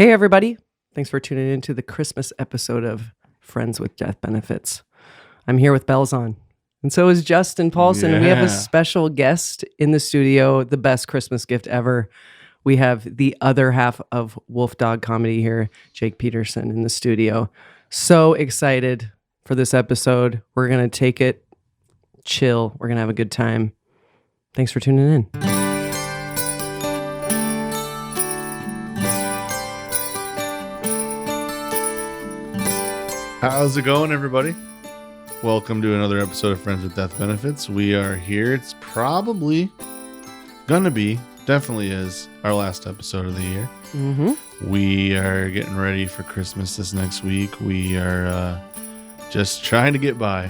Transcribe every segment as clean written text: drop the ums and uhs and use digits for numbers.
Hey, everybody. Thanks for tuning in to the Christmas episode of Friends with Death Benefits. I'm here with bells on. And so is Justin Paulson. We have a special guest in the studio, the best Christmas gift ever. We have the other half of Wolfdog Comedy here, Jake Peterson, in the studio. So excited for this episode. We're going to take it chill. We're going to have a good time. Thanks for tuning in. How's it going, everybody? Welcome to another episode of Friends with Death Benefits. We are here. It's probably gonna be, definitely is, our last episode of the year. Mm-hmm. We are getting ready for Christmas this next week. We are just trying to get by,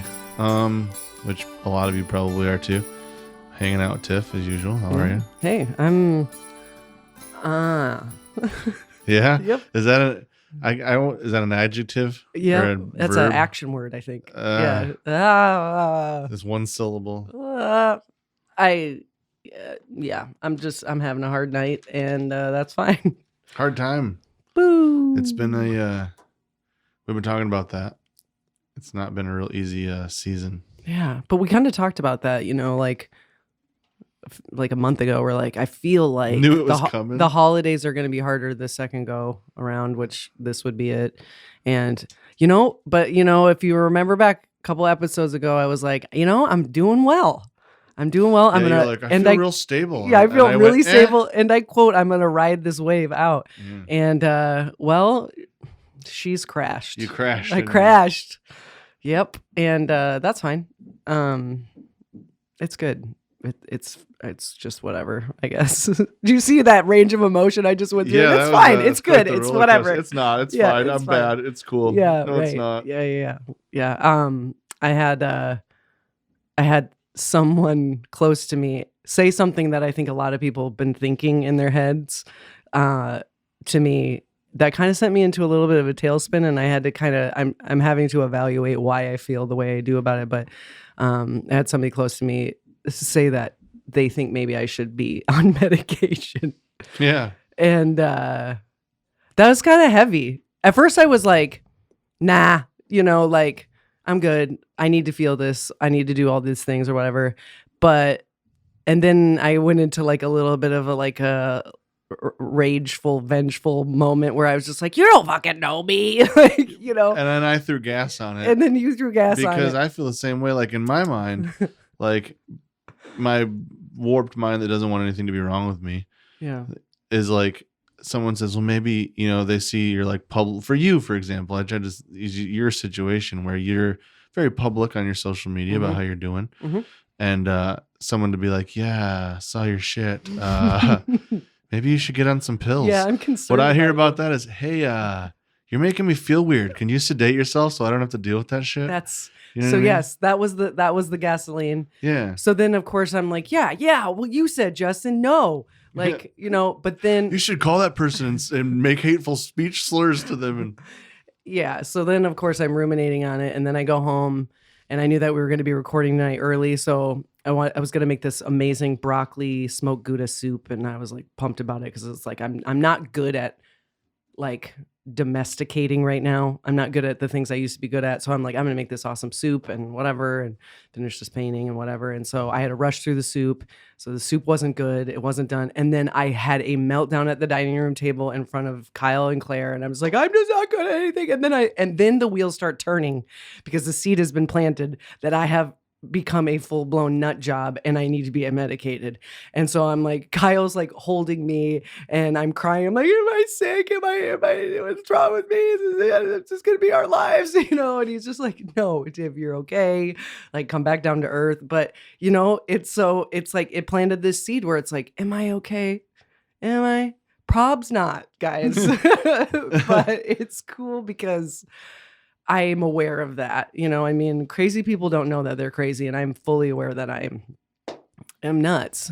which a lot of you probably are too. Hanging out with Tiff as usual. How are you? Hey, I'm. Yeah. Yep. Is that a? Is that an adjective? Yeah, that's an action word, I think. It's one syllable. I'm having a hard night, and that's fine. Hard time. Boo. It's been we've been talking about that. It's not been a real easy season. Yeah, but we kind of talked about that, like a month ago. We're like, I feel like knew it was coming. The holidays are going to be harder the second go around, which this would be it. And if you remember back a couple episodes ago, I was like, I'm doing well. I feel real stable. Yeah, I feel really stable. And I quote, I'm gonna ride this wave out. And she's crashed. You crashed. I crashed. Yep. And that's fine. It's good. It's just whatever, I guess. Do you see that range of emotion I just went through? Yeah, it's fine. It's good. It's whatever. It's not. It's fine. I'm bad. It's cool. Yeah. No, right. It's not. Yeah. I had someone close to me say something that I think a lot of people have been thinking in their heads to me that kind of sent me into a little bit of a tailspin, and I had to I'm having to evaluate why I feel the way I do about it. But I had somebody close to me say that they think maybe I should be on medication. Yeah. And that was kind of heavy. At first I was like, nah, I'm good. I need to feel this. I need to do all these things or whatever. And then I went into like a little bit of a rageful, vengeful moment where I was just like, you don't fucking know me. And then I threw gas on it. And then you threw gas on it. Because I feel the same way. Like in my mind, like my warped mind that doesn't want anything to be wrong with me. Yeah. Is like someone says, well, maybe, they see you're like public. For you, for example, I tried to use your situation where you're very public on your social media about how you're doing. Mm-hmm. And someone to be like, yeah, saw your shit. Maybe you should get on some pills. Yeah, I'm concerned. What I hear about that is, hey, you're making me feel weird. Can you sedate yourself so I don't have to deal with that shit? Yes, that was the gasoline. Yeah. So then of course I'm like, yeah. Well, you said, Justin, no. Like, but then you should call that person and make hateful speech slurs to them. And yeah. So then of course I'm ruminating on it, and then I go home, and I knew that we were going to be recording tonight early, so I was going to make this amazing broccoli smoked Gouda soup, and I was like pumped about it because it's like I'm not good at like domesticating right now. I'm not good at the things I used to be good at, so I'm like, I'm gonna make this awesome soup and whatever, and finish this painting and whatever. And so I had to rush through the soup, so the soup wasn't good, it wasn't done, and then I had a meltdown at the dining room table in front of Kyle and Claire, and I was like, I'm just not good at anything. And then the wheels start turning because the seed has been planted that I have become a full-blown nut job and I need to be medicated. And so I'm like, Kyle's like holding me and I'm crying. I'm like, am I sick? Am I what's wrong with me? It's just gonna be our lives, And he's just like, no, Tiff, you're okay. Like, come back down to earth. But it's like it planted this seed where it's like, am I okay? Am I? Prob's not, guys. But it's cool because I'm aware of that. Crazy people don't know that they're crazy, and I'm fully aware that I am nuts,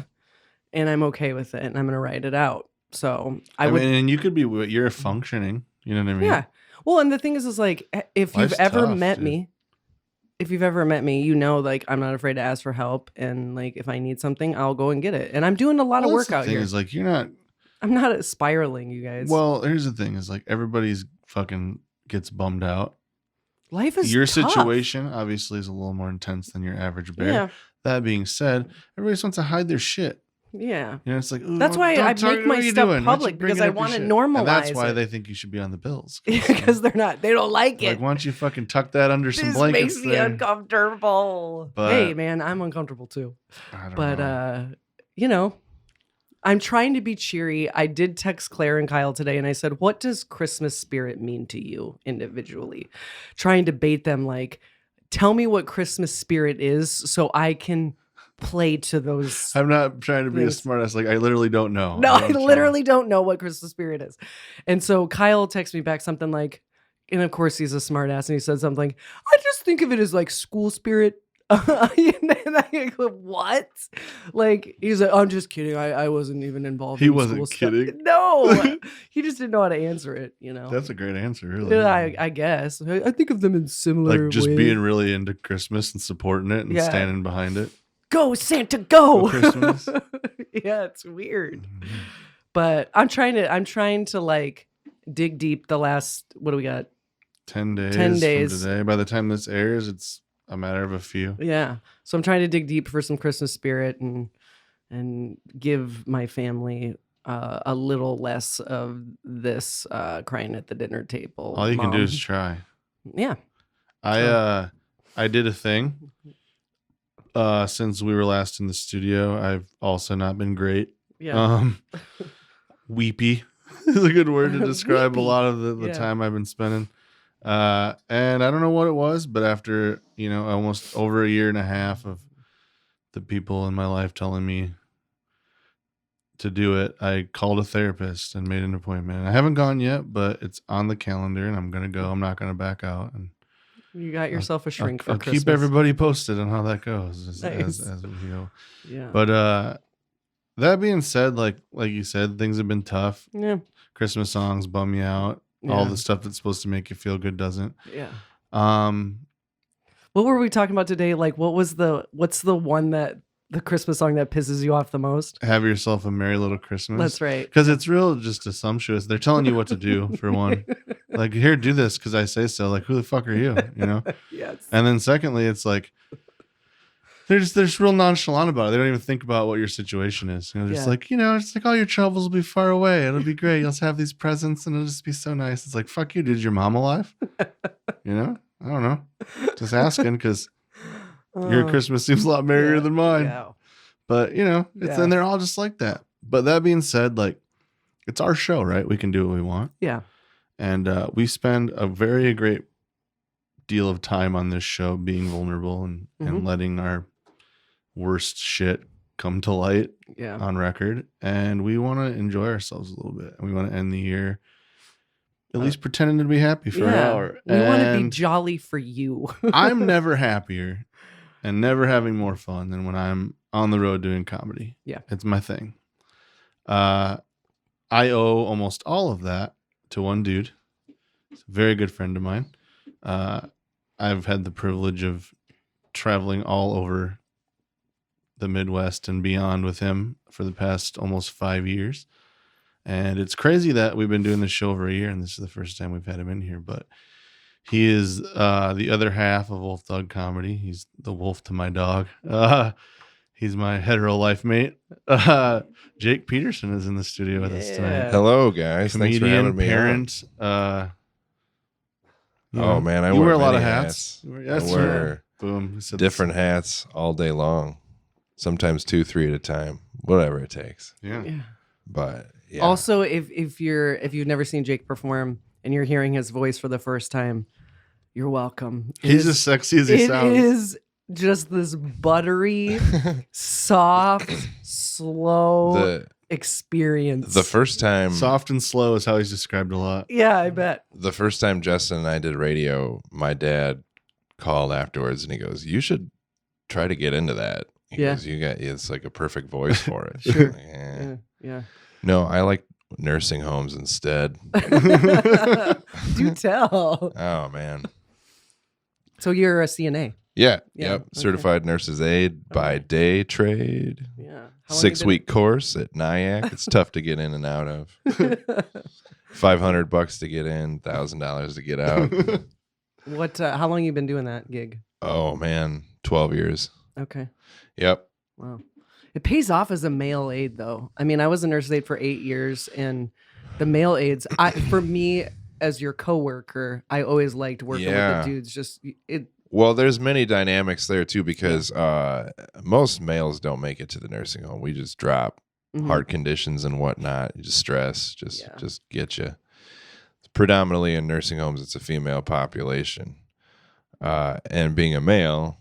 and I'm okay with it, and I'm going to write it out. So I mean, and you could be, you're functioning, you know what I mean? Yeah. Well, and the thing is like, if you've ever met me, like, I'm not afraid to ask for help, and like, if I need something, I'll go and get it. And I'm doing a lot of work out here. Is like, you're not, I'm not spiraling, you guys. Well, here's the thing: is like everybody's fucking gets bummed out. Life is Your tough. situation obviously is a little more intense than your average bear. Yeah. That being said, everybody just wants to hide their shit. Yeah. You know, it's like, that's why I make my stuff public, because I want to normalize and that's why it. they think you should be on the bills. Because they don't like it. Like, why don't you fucking tuck that under some blankets? This makes me uncomfortable. But, hey, man, I'm uncomfortable too. I don't know. I'm trying to be cheery. I did text Claire and Kyle today, and I said, what does Christmas spirit mean to you individually? Trying to bait them, like, tell me what Christmas spirit is so I can play to those. I'm not trying to be a smart ass. Like, I literally don't know. No, I literally don't know what Christmas spirit is. And so Kyle texted me back something like, and of course he's a smart ass, and he said something like, I just think of it as like school spirit. And I go, what? Like, he's like, I'm just kidding. I wasn't even involved. He wasn't kidding. Stuff. No, he just didn't know how to answer it. That's a great answer, really. I guess. I think of them in similar like just ways. being really into Christmas and supporting it and standing behind it. Go Santa, go! Christmas. Yeah, it's weird. But I'm trying to like dig deep the last, what do we got? 10 days. 10 days. From today. By the time this airs, it's a matter of a few. Yeah. So I'm trying to dig deep for some Christmas spirit and give my family a little less of this crying at the dinner table. All you can do is try. Yeah. I did a thing. Since we were last in the studio, I've also not been great. Yeah. Weepy is a good word to describe a Weepy. lot of the time I've been spending. And I don't know what it was, but after, almost over a year and a half of the people in my life telling me to do it, I called a therapist and made an appointment. I haven't gone yet, but it's on the calendar and I'm going to go. I'm not going to back out. And you got yourself a shrink for I'll Christmas. keep everybody posted on how that goes Nice. as we go. Yeah. But that being said, like you said, things have been tough. Yeah. Christmas songs bum you out. Yeah. All the stuff that's supposed to make you feel good doesn't. Yeah. What were we talking about today? Like, what's the one the Christmas song that pisses you off the most? Have Yourself a Merry Little Christmas. That's right. Because it's real just assumptuous. They're telling you what to do, for one. Like, here, do this because I say so. Like, who the fuck are you? Yes. And then secondly, it's like, they're just real nonchalant about it. They don't even think about what your situation is. Just like, it's like all your troubles will be far away. It'll be great. You'll just have these presents and it'll just be so nice. It's like, fuck you, dude. Is your mom alive? I don't know. Just asking because your Christmas seems a lot merrier than mine. Yeah. But, and they're all just like that. But that being said, like, it's our show, right? We can do what we want. Yeah. And we spend a very great deal of time on this show being vulnerable and letting our worst shit come to light on record. And we want to enjoy ourselves a little bit. And we want to end the year at least pretending to be happy for an hour. We want to be jolly for you. I'm never happier and never having more fun than when I'm on the road doing comedy. Yeah. It's my thing. I owe almost all of that to one dude. He's a very good friend of mine. I've had the privilege of traveling all over the Midwest and beyond with him for the past almost 5 years. And it's crazy that we've been doing this show over a year, and this is the first time we've had him in here. But he is the other half of Wolfdog Comedy. He's the wolf to my dog. He's my hetero life mate. Jake Peterson is in the studio with us tonight. Hello, guys. Comedian, Thanks for having me. Parent. Oh man, I wear a lot of many hats. I wear Boom. different hats all day long. Sometimes 2, 3 at a time, whatever it takes. Yeah. But yeah. Also, if you've never seen Jake perform and you're hearing his voice for the first time, you're welcome. He's as sexy as he sounds. It is just this buttery, soft, slow experience. The first time, soft and slow is how he's described a lot. Yeah, I bet. The first time Justin and I did radio, my dad called afterwards and he goes, "You should try to get into that." He goes, it's like a perfect voice for it. Sure. Like, Yeah. No, I like nursing homes instead. Do tell. Oh man. So you're a CNA. Yeah. Yeah, Yep. okay. Certified nurse's aide by day trade. Yeah. 6-week course at Nyack. It's tough to get in and out of. $500 to get in, $1,000 to get out. How long you been doing that gig? Oh man, 12 years. Okay. Yep. Wow. It pays off as a male aide, though. I mean, I was a nurse aide for 8 years, and the male aides, for me as your coworker, I always liked working with the dudes. Well, there's many dynamics there too, because most males don't make it to the nursing home. We just drop heart conditions and whatnot. You just stress, just get you. Predominantly in nursing homes, it's a female population, and being a male,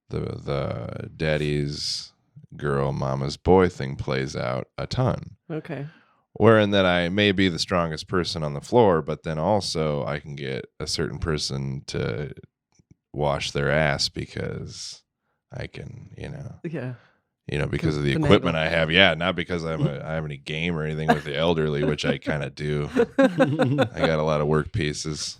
the daddy's girl, mama's boy thing plays out a ton. Okay. Wherein that I may be the strongest person on the floor, but then also I can get a certain person to wash their ass because I can, because of the equipment I have. Yeah, not because I have any game or anything with the elderly, which I kind of do. I got a lot of work pieces.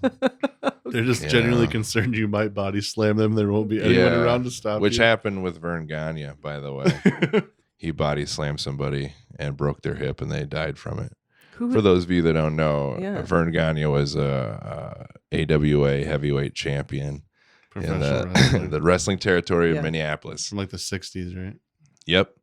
They're just genuinely concerned you might body slam them. There won't be anyone around to stop which you. happened with Vern Gagne, by the way. He body slammed somebody and broke their hip, and they died from it. For those of you that don't know, Vern Gagne was a AWA heavyweight champion in the wrestling territory of Minneapolis. From like the 60s, right? Yep.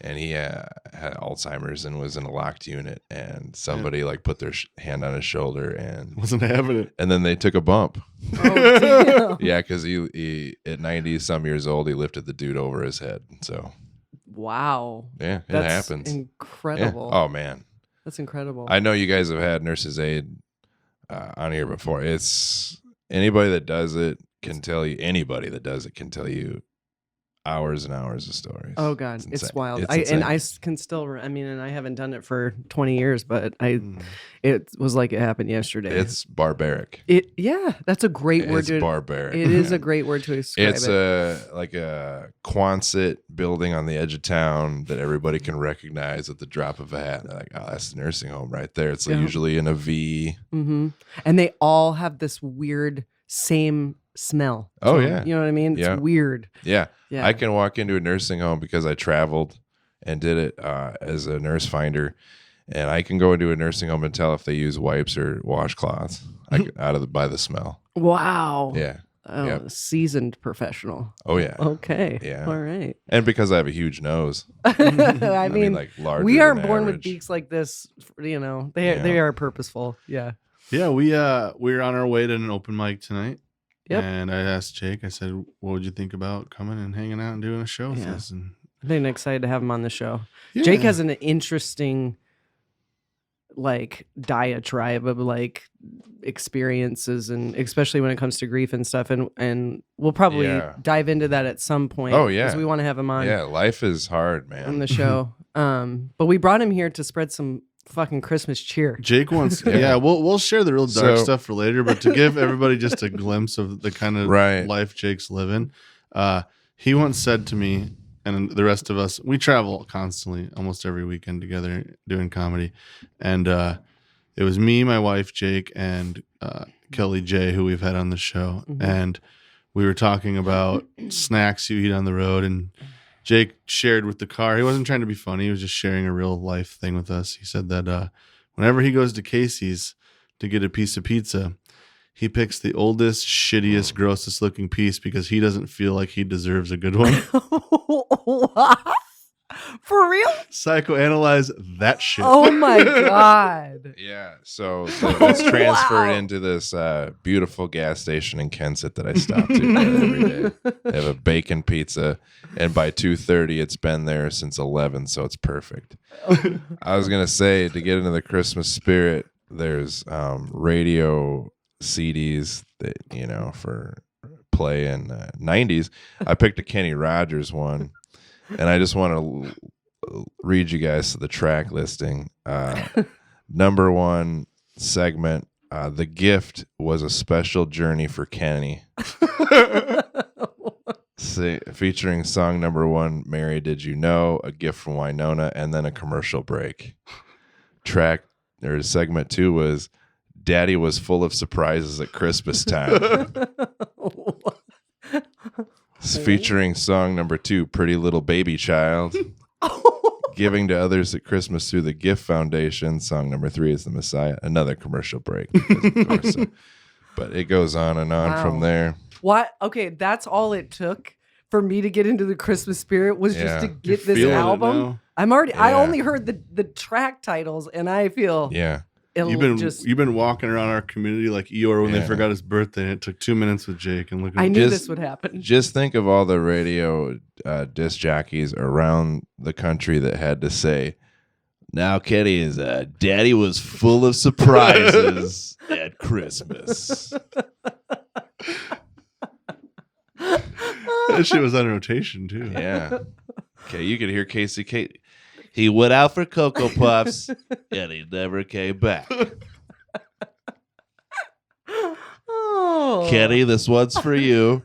And he had Alzheimer's and was in a locked unit, and somebody put their hand on his shoulder and wasn't having it. And then they took a bump. Oh, damn. Yeah, because he at 90 some years old, he lifted the dude over his head. So wow. Yeah, That's happens. Incredible. Yeah. Oh man. That's incredible. I know you guys have had nurses aid on here before. It's anybody that does it can tell you. Anybody that does it can tell you hours and hours of stories. Oh God, it's wild. I can still. I mean, and I haven't done it for 20 years, but it was like it happened yesterday. It's barbaric. That's a great word. It's barbaric. It is a great word to describe it. It's like a Quonset building on the edge of town that everybody can recognize at the drop of a hat. They're like, oh, that's the nursing home right there. It's usually in a V. Mm-hmm. And they all have this weird same smell. Oh yeah, you know what I mean? It's weird. Yeah. I can walk into a nursing home because I traveled and did it as a nurse finder, and I can go into a nursing home and tell if they use wipes or washcloths by the smell. Wow. Yeah. Oh, seasoned professional. Oh yeah. Okay. Yeah. All right. And because I have a huge nose. I mean like larger we aren't than born average. with beaks like this. They are purposeful. Yeah. Yeah, we're on our way to an open mic tonight. Yep. And I asked Jake, I said, what would you think about coming and hanging out and doing a show with us? And I've been excited to have him on the show. Yeah. Jake has an interesting diatribe of experiences, and especially when it comes to grief and stuff. And we'll probably dive into that at some point. Oh yeah. Because we want to have him on. Yeah, life is hard, man. On the show. But we brought him here to spread some fucking Christmas cheer. Jake wants we'll share the real dark stuff for later, but to give everybody just a glimpse of the kind of life Jake's living, he once said to me, and the rest of us, we travel constantly almost every weekend together doing comedy, and it was me, my wife Jake, and Kelly J, who we've had on the show, and we were talking about snacks you eat on the road, and Jake shared with the car. He wasn't trying to be funny. He was just sharing a real life thing with us. He said that whenever he goes to Casey's to get a piece of pizza, he picks the oldest, shittiest, grossest looking piece because he doesn't feel like he deserves a good one. What? For real? Psychoanalyze that shit. Oh my God. Yeah. So that's transferred into this beautiful gas station in Kensett that I stop to every day. They have a bacon pizza, and by 2:30 it's been there since 11, so it's perfect. I was gonna say, to get into the Christmas spirit, there's radio CDs that for play in 90s. I picked a Kenny Rogers one. And I just want to read you guys the track listing. Number one segment, The Gift was a special journey for Kenny. Featuring song number one, Mary Did You Know, A Gift from Winona, and then a commercial break. Segment two was Daddy Was Full of Surprises at Christmas Time. Featuring song number two, Pretty Little Baby Child. giving to others at Christmas through the Gift Foundation. Song number 3 is The Messiah. Another commercial break. Because, of course, but it goes on and on from there. What? Okay, that's all it took for me to get into the Christmas spirit was just to get this feeling it album. now? I only heard the track titles, and I feel You've been walking around our community like Eeyore when they forgot his birthday, and it took 2 minutes with Jake. And I knew this would happen. Just think of all the radio disc jockeys around the country that had to say, "Now, Kenny is Daddy was full of surprises at Christmas." That shit was on rotation too. Yeah. Okay, you could hear Casey Kate. He went out for Cocoa Puffs and he never came back. Oh. Kenny, this one's for you.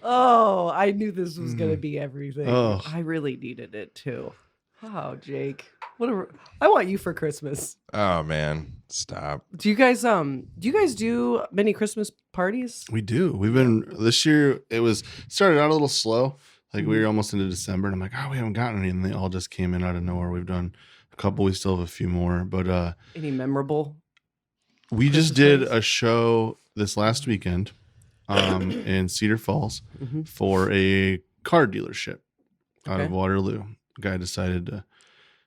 Oh, I knew this was going to be everything. Oh. I really needed it too. Oh, Jake. I want you for Christmas. Oh man, stop. Do you guys do many Christmas parties? We do. We've been this year. It started out a little slow. Like we were almost into December, and I'm like, we haven't gotten any, and they all just came in out of nowhere. We've done a couple. We still have a few more, but any memorable? We just did a show this last weekend, in Cedar Falls for a car dealership out of Waterloo. The guy decided to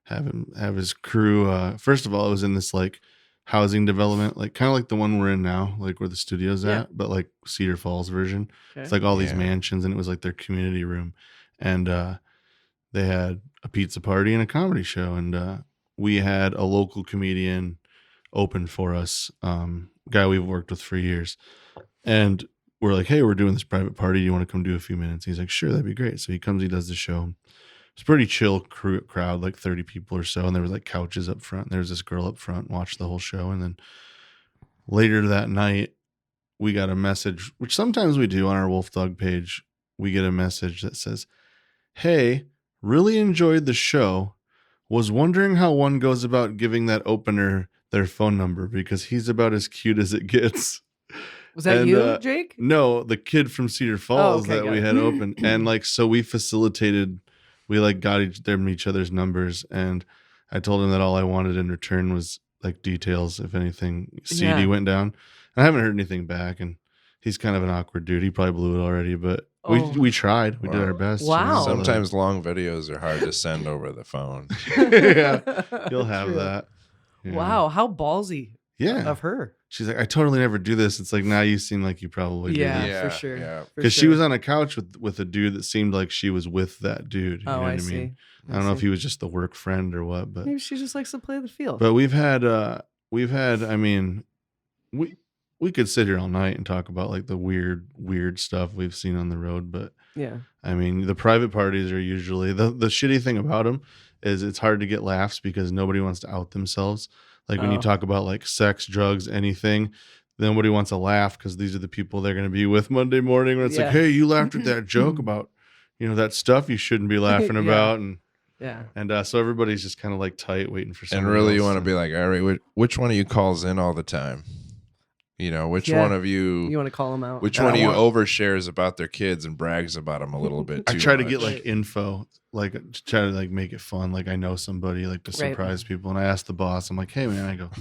have his crew. First of all, it was in this like housing development, like kind of like the one we're in now, like where the studio's at, but like Cedar Falls version. Okay. It's like all these mansions, and it was like their community room, and they had a pizza party and a comedy show, and we had a local comedian open for us, guy we've worked with for years, and we're like, hey, we're doing this private party. Do you want to come do a few minutes? He's like, sure, that'd be great. So he comes, he does the show. It's a pretty chill crowd, like 30 people or so. And there was like couches up front. There was this girl up front, watched the whole show. And then later that night, we got a message, which sometimes we do on our Wolfdog page. We get a message that says, hey, really enjoyed the show. Was wondering how one goes about giving that opener their phone number because he's about as cute as it gets. Was that you, Jake? No, the kid from Cedar Falls that we had open. And like, so we facilitated, we like got each other's numbers. And I told him that all I wanted in return was like details, if anything seedy went down. I haven't heard anything back. And he's kind of an awkward dude. He probably blew it already, but we tried. We did our best. Wow. Sometimes long videos are hard to send over the phone. Yeah, you'll have that. Yeah. Wow, how ballsy of her. She's like, I totally never do this. It's like, now you seem like you probably do. Yeah, for sure. Because she was on a couch with a dude that seemed like she was with that dude. You know what I see. mean? I don't know if he was just the work friend or what, but maybe she just likes to play the field. But we've had, I mean, we could sit here all night and talk about like the weird stuff we've seen on the road. But yeah, I mean, the private parties are usually the shitty thing about them is it's hard to get laughs because nobody wants to out themselves. Like when you talk about like sex, drugs, anything, nobody wants to laugh because these are the people they're going to be with Monday morning. When it's like, hey, you laughed at that joke about, that stuff you shouldn't be laughing about, and so everybody's just kind of like tight, waiting for something. And really, you want to be like, all right, which one of you calls in all the time? Which one of you want to call them out? Which one of you overshares about their kids and brags about them a little bit too I try much? to get like info, like try to like make it fun. Like I know somebody, like to surprise people. And I asked the boss, I'm like, hey man, I go,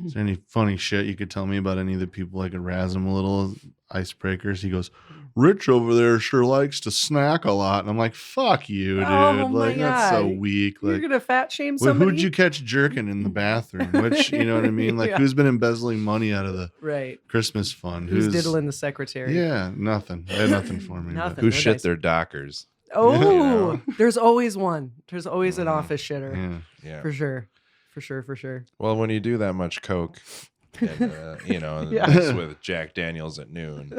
is there any funny shit you could tell me about any of the people I could razz them a little, icebreakers? He goes, Rich over there sure likes to snack a lot. And I'm like, fuck you, dude. Like, that's so weak. You're like, going to fat shame somebody? Who'd you catch jerking in the bathroom? Which, you know what I mean? Like, who's been embezzling money out of the Christmas fund? Who's diddling the secretary? Yeah, nothing. They had nothing for me. Who shit their dockers? Oh, there's always one. There's always an office shitter. Yeah. For sure. Well, when you do that much coke, and, mix with Jack Daniels at noon,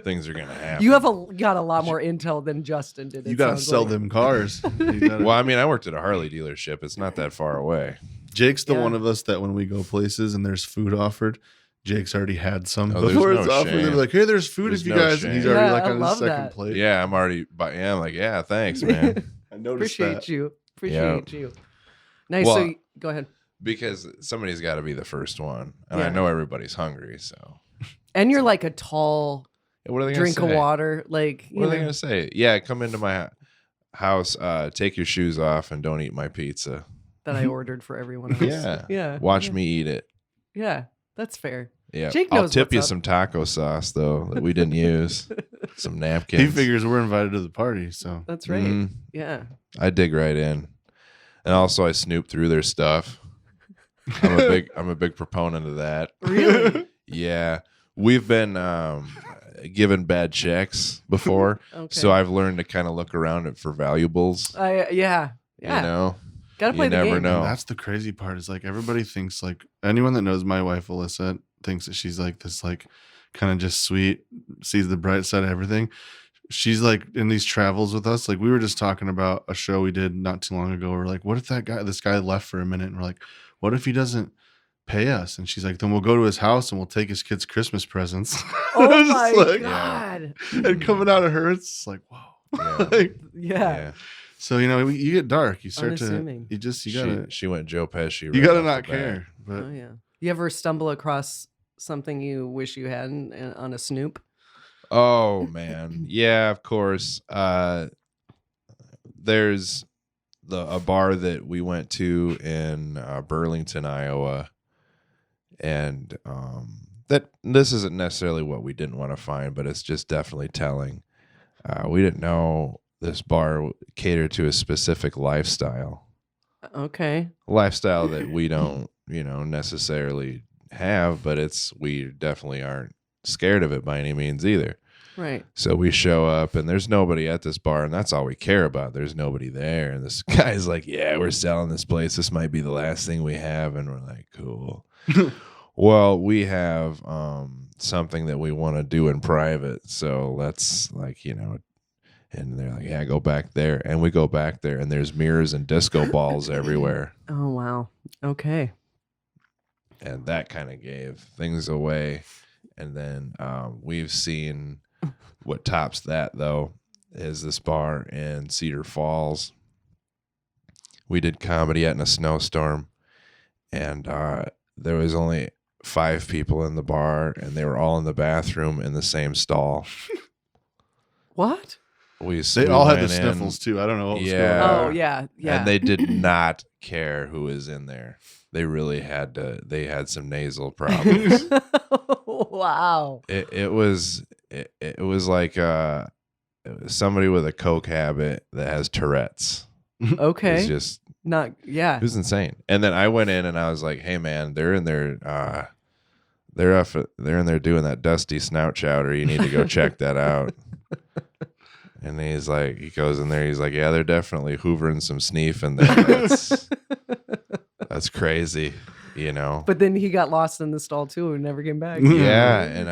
things are gonna happen. You got a lot more intel than Justin did. You gotta sell them cars. Well, I mean, I worked at a Harley dealership. It's not that far away. Jake's the one of us that when we go places and there's food offered, Jake's already had some before it's offered. They're like, "Hey, there's food if you guys." And he's already like on his second plate. Yeah, I'm already. But yeah, I'm like, yeah, thanks, man. I noticed that. Appreciate you. Nice. Well, so go ahead. Because somebody's got to be the first one, and I know everybody's hungry. So, and you're like a tall what are they drink gonna say? Of water. Like, what are they gonna say? Yeah, come into my house. house, take your shoes off and don't eat my pizza. That I ordered for everyone else. Yeah. Yeah. Watch me eat it. Yeah. That's fair. Yeah. Jake I'll knows tip what's you up. some taco sauce though that we didn't use. Some napkins. He figures we're invited to the party, so That's right. Mhm. Yeah. I dig right in. And also I snoop through their stuff. I'm a big proponent of that. Really? Yeah. We've been given bad checks before. Okay. So I've learned to kind of look around it for valuables. Yeah. You know? Gotta play You the never game. know. And that's the crazy part is like everybody thinks like anyone that knows my wife Alyssa thinks that she's like this like kind of just sweet, sees the bright side of everything. She's like in these travels with us. Like we were just talking about a show we did not too long ago. We're like, what if this guy left for a minute? And we're like, what if he doesn't pay us? And she's like, then we'll go to his house and we'll take his kids' Christmas presents. Oh It's my like- God. And coming out of her, it's like, whoa. Yeah. Like, Yeah. so you get dark. You start Unassuming. to you gotta She went Joe Pesci. you right gotta off not the bat. care. But Oh yeah. You ever stumble across something you wish you hadn't on a snoop? Oh man, yeah, of course. There's a bar that we went to in Burlington, Iowa, and that this isn't necessarily what we didn't want to find, but it's just definitely telling. We didn't know this bar catered to a specific lifestyle that we don't, necessarily have, but we definitely aren't scared of it by any means either. Right. So we show up and there's nobody at this bar and that's all we care about. There's nobody there. And this guy's like, yeah, we're selling this place. This might be the last thing we have. And we're like, cool. Well, we have something that we want to do in private. So let's and they're like, yeah, go back there. And we go back there and there's mirrors and disco balls everywhere. Oh wow. Okay. And that kind of gave things away. And then we've seen what tops that, though, is this bar in Cedar Falls. We did comedy in a snowstorm, and there was only 5 people in the bar, and they were all in the bathroom in the same stall. What? they all had the went in. sniffles too. I don't know what was going Yeah. on. Oh yeah. Yeah. And they did not care who was in there. They really had to. They had some nasal problems. Wow. It was like somebody with a coke habit that has Tourette's. Okay. It's just it was insane. And then I went in and I was like, hey man, they're in there they're in there doing that dusty snout chowder. You need to go check that out. And he goes in there, he's like, yeah, they're definitely hoovering some sneef in there. That's crazy, But then he got lost in the stall too and never came back. Yeah, and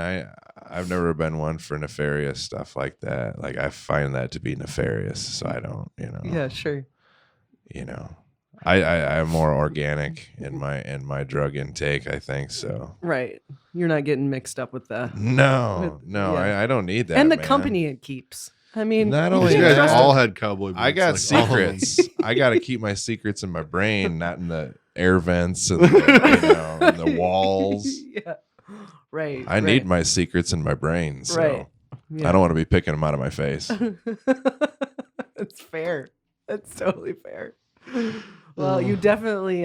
I've never been one for nefarious stuff like that. Like I find that to be nefarious, so I don't, Yeah, sure. I'm more organic in my drug intake, I think so. Right. You're not getting mixed up with the No, yeah. I don't need that. and the man. company it keeps. I mean, Not You only can't guys that, trust all them. had cowboy boots. I got like, all of them. secrets. I got to keep my secrets in my brain, not in the air vents and in the walls. Yeah. Right. I need my secrets in my brain, so Right. Yeah. I don't want to be picking them out of my face. That's fair. That's totally fair. Well, you definitely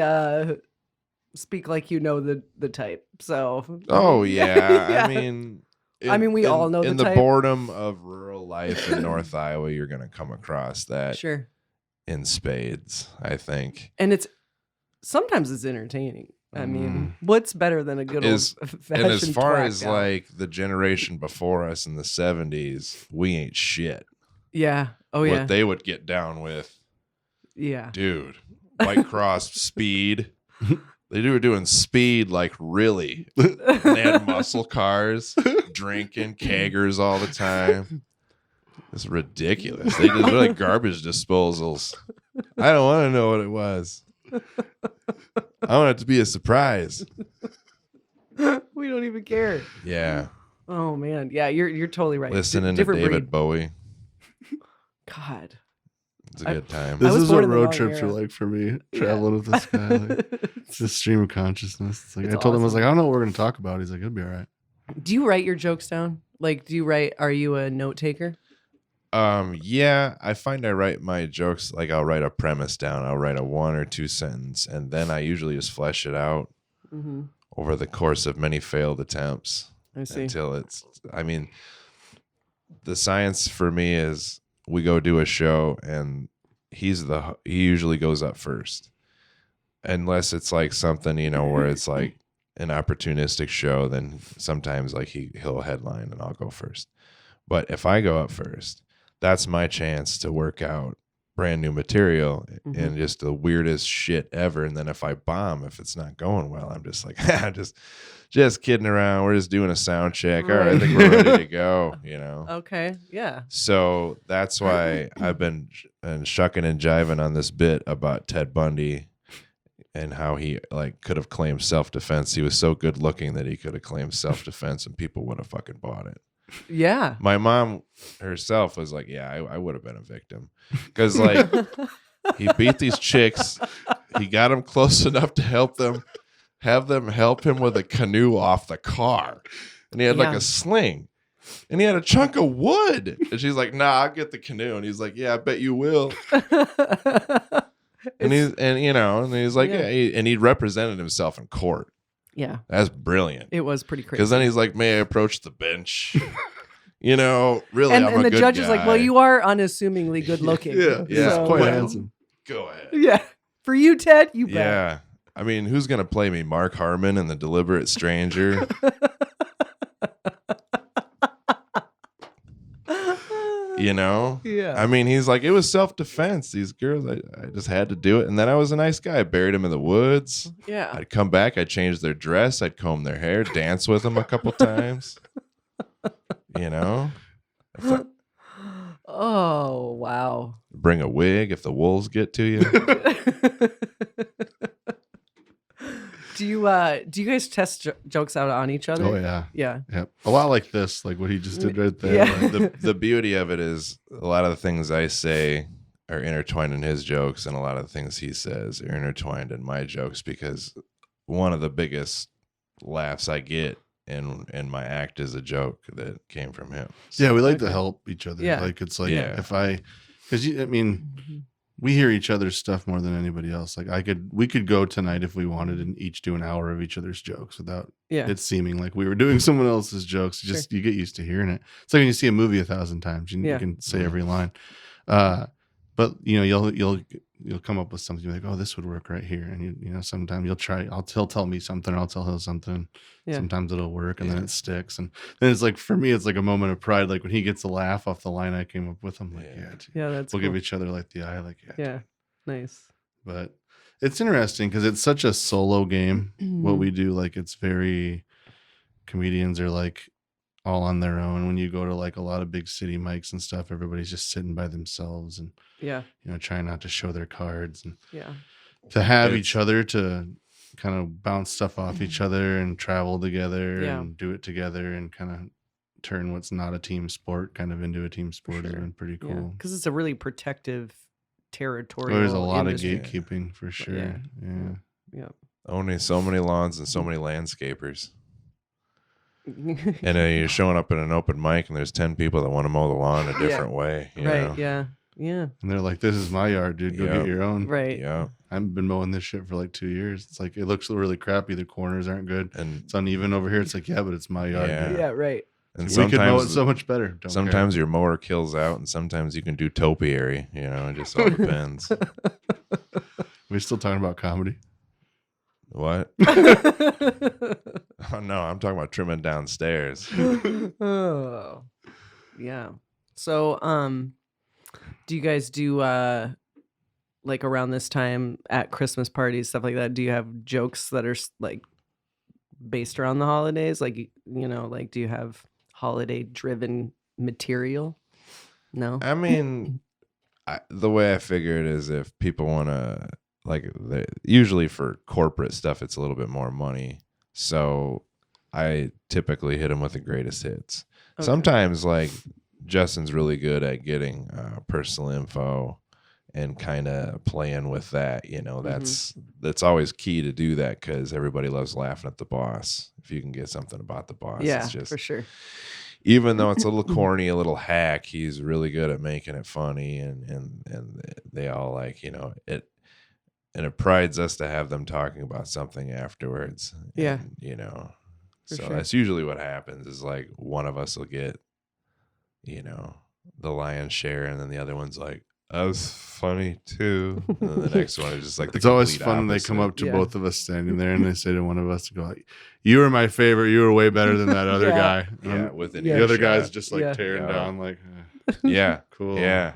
speak like you know the type. So. Oh yeah, Yeah. I mean, we all know in the the type. boredom of rural life in North Iowa, you're going to come across that Sure. in spades. I think. And sometimes it's entertaining. I mean, what's better than a good old fashioned And as far twat as down? like the generation before us in the 70s, we ain't shit. Yeah. Oh yeah. What they would get down with, Yeah. dude. White Cross speed. They were doing speed like really. And they had muscle cars, drinking keggers all the time. It's ridiculous. They're like garbage disposals. I don't want to know what it was. I want it to be a surprise. We don't even care. Yeah. Oh man. Yeah, you're totally right. Listening to Different David breed. Bowie. God. It's a good time. I This was is born what in the road wrong trips are era. like for me. Traveling with this guy, like, it's just stream of consciousness. It's like It's I told him, I was awesome. like, I don't know what we're gonna talk about. He's like, it'll be all right. Do you write your jokes down? Like, are you a note taker? Yeah, I find I write my jokes, like I'll write a premise down. I'll write a 1 or 2 sentence, and then I usually just flesh it out over the course of many failed attempts. I see. Until the science for me is we go do a show and he usually goes up first. Unless it's like something, where it's like an opportunistic show, then sometimes like he'll headline and I'll go first. But if I go up first, that's my chance to work out brand new material and just the weirdest shit ever. And then if I bomb, if it's not going well, I'm just like, just kidding around. We're just doing a sound check. All right, I think we're ready to go, Okay, yeah. So that's why I've been shucking and jiving on this bit about Ted Bundy and how he like could have claimed self-defense. He was so good looking that he could have claimed self-defense and people would have fucking bought it. Yeah. My mom herself was like, yeah, I would have been a victim. Because, like, he beat these chicks. He got them close enough to have them help him with a canoe off the car. And he had, like, a sling. And he had a chunk of wood. And she's like, nah, I'll get the canoe. And he's like, yeah, I bet you will. And he's like, and he represented himself in court. Yeah. That's brilliant. It was pretty crazy. Because then he's like, may I approach the bench? Really, and the judge is like, well, you are unassumingly good looking. Yeah, So, quite handsome. Go ahead. Yeah. For you, Ted, you bet. Yeah. I mean, who's going to play me? Mark Harmon in The Deliberate Stranger? Yeah. I mean, he's like, it was self-defense. These girls, I just had to do it. And then I was a nice guy. I buried them in the woods. Yeah. I'd come back. I'd change their dress. I'd comb their hair, dance with them a couple times. Oh, wow. Bring a wig if the wolves get to you. Do you guys test jokes out on each other? Oh yeah. Yeah. Yep. A lot like this, like what he just did right there. Yeah. Like, The beauty of it is a lot of the things I say are intertwined in his jokes, and a lot of the things he says are intertwined in my jokes, because one of the biggest laughs I get in my act is a joke that came from him. yeah, we like to help each other. Yeah. Like it's like Yeah. because we hear each other's stuff more than anybody else. Like we could go tonight if we wanted and each do an hour of each other's jokes without it seeming like we were doing someone else's jokes. Just you get used to hearing it. It's like when you see a movie 1,000 times, you can say every line. But you'll come up with something like, oh, this would work right here. And sometimes you'll try, he'll tell me something, I'll tell him something. Yeah. Sometimes it'll work and then it sticks. And then it's like, for me, it's like a moment of pride. Like when he gets a laugh off the line I came up with, I'm like, that's we'll cool. give each other like the eye, like, Yeah. Nice. But it's interesting because it's such a solo game. What we do, like it's very, comedians are like all on their own. When you go to like a lot of big city mics and stuff, everybody's just sitting by themselves and trying not to show their cards, and to have each other to kind of bounce stuff off each other and travel together and do it together and kind of turn what's not a team sport kind of into a team sport has been pretty cool. Because it's a really protective territorial. There's a lot industry. of gatekeeping for sure. Yeah. Only so many lawns and so many landscapers. And you're showing up at an open mic and there's 10 people that want to mow the lawn a different way. You know? Yeah. And they're like, this is my yard, dude. Go get your own. Right. Yeah. I've been mowing this shit for like 2 years. It's like, it looks really crappy. The corners aren't good. And it's uneven over here. It's like, yeah, but it's my yard. Dude. Yeah, right. And we could mow it so much better. Sometimes your mower kills out, and sometimes you can do topiary. It just all depends. We're still talking about comedy. What? Oh no, I'm talking about trimming downstairs. Oh, yeah. So, do you guys do like around this time at Christmas parties, stuff like that? Do you have jokes that are like based around the holidays? Like, like do you have holiday driven material? No. I mean, the way I figure it is, if people want to, like, usually for corporate stuff, it's a little bit more money. So I typically hit them with the greatest hits. Okay. Sometimes, like, Justin's really good at getting personal info and kind of playing with that. That's always key to do that, because everybody loves laughing at the boss. If you can get something about the boss, it's just, for sure. even though it's a little corny, a little hack, he's really good at making it funny, and they all like, it. And it prides us to have them talking about something afterwards. Yeah. And, For so sure. that's usually what happens is like one of us will get, the lion's share, and then the other one's like, that was funny too. And then the next one is just like, It's always fun when they come up to both of us standing there and they say to one of us to go like, you were my favorite. You were way better than that other guy. Yeah, within the other guy's earshot. just like tearing down like, Yeah. cool. Yeah.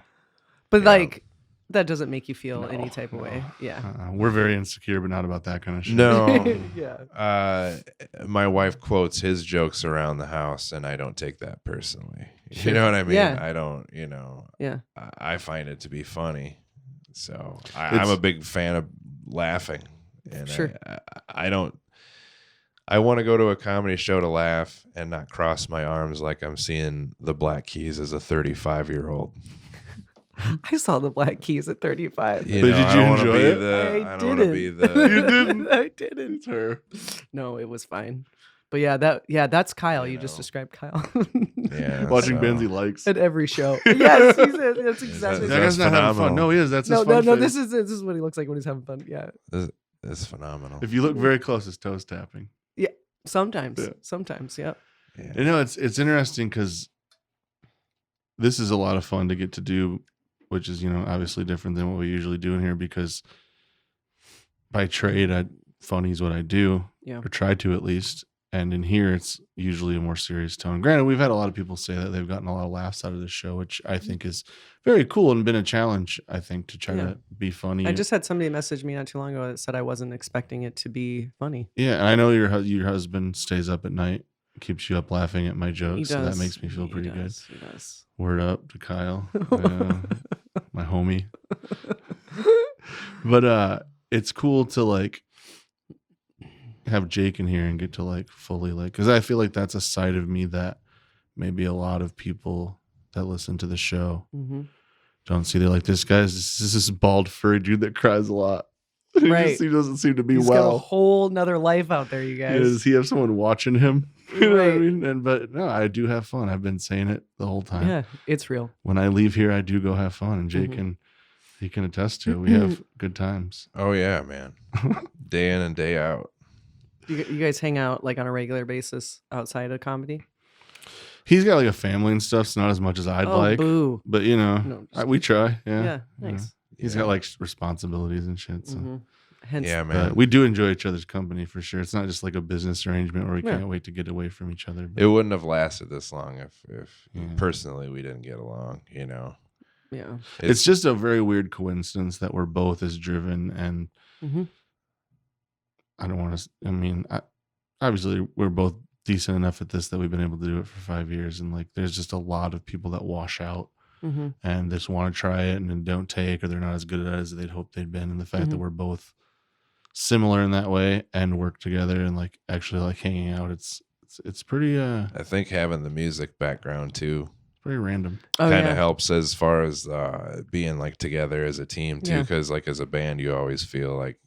But Yeah. like, that doesn't make you feel any type of way. Yeah. We're very insecure, but not about that kind of shit. No. Yeah. My wife quotes his jokes around the house, and I don't take that personally. You know what I mean? Yeah. I don't, Yeah. I find it to be funny. So I'm a big fan of laughing. And Sure. I want to go to a comedy show to laugh and not cross my arms like I'm seeing the Black Keys as a 35-year-old. I saw the Black Keys at 35. But did you enjoy it? I don't want to be the. You didn't? I didn't. It's her. No, it was fine. But that's Kyle. You just described Kyle. Yeah, Watching Benzie likes. At every show. Yes, that's exactly. That guy's not having fun. No, he is. That's his fun face. This is what he looks like when he's having fun. Yeah. It's phenomenal. If you look very close, his toes tapping. Yeah. Sometimes. Yeah. Sometimes. Yeah. It's interesting because this is a lot of fun to get to do, which is, obviously different than what we usually do in here because by trade, funny is what I do, or try to at least. And in here, it's usually a more serious tone. Granted, we've had a lot of people say that they've gotten a lot of laughs out of this show, which I think is very cool and been a challenge, I think, to try to be funny. I just had somebody message me not too long ago that said I wasn't expecting it to be funny. Yeah, and I know your husband stays up at night, keeps you up laughing at my jokes, so that makes me feel pretty good. He does. Word up to Kyle, my homie. But it's cool to like have Jake in here and get to like fully like, because I feel like that's a side of me that maybe a lot of people that listen to the show don't see. They're like, this is this bald furry dude that cries a lot. Right. He doesn't seem to be He's well. got a whole nother life out there, you guys. Does he have someone watching him? You know what I Right. mean? But no, I do have fun. I've been saying it the whole time. Yeah, it's real. When I leave here, I do go have fun, and Jake he can attest to it. We have good times. Oh yeah, man. Day in and day out. You guys hang out like on a regular basis outside of comedy? He's got like a family and stuff, so not as much as I'd like. Boo. But No, just we try. Yeah. Yeah, nice. He's got like responsibilities and shit. So. Hence, Yeah, man. But we do enjoy each other's company for sure. It's not just like a business arrangement where we can't wait to get away from each other. But It wouldn't have lasted this long if Yeah. personally we didn't get along, yeah. it's just a very weird coincidence that we're both as driven and I don't want to. I mean, obviously we're both decent enough at this that we've been able to do it for 5 years, and like there's just a lot of people that wash out and just want to try it and then don't take, or they're not as good at it as they'd hoped they'd been. And the fact that we're both similar in that way and work together and like actually like hanging out, it's pretty. I think having the music background too Pretty random. Oh, kind of yeah. helps as far as being like together as a team too, because like as a band you always feel like,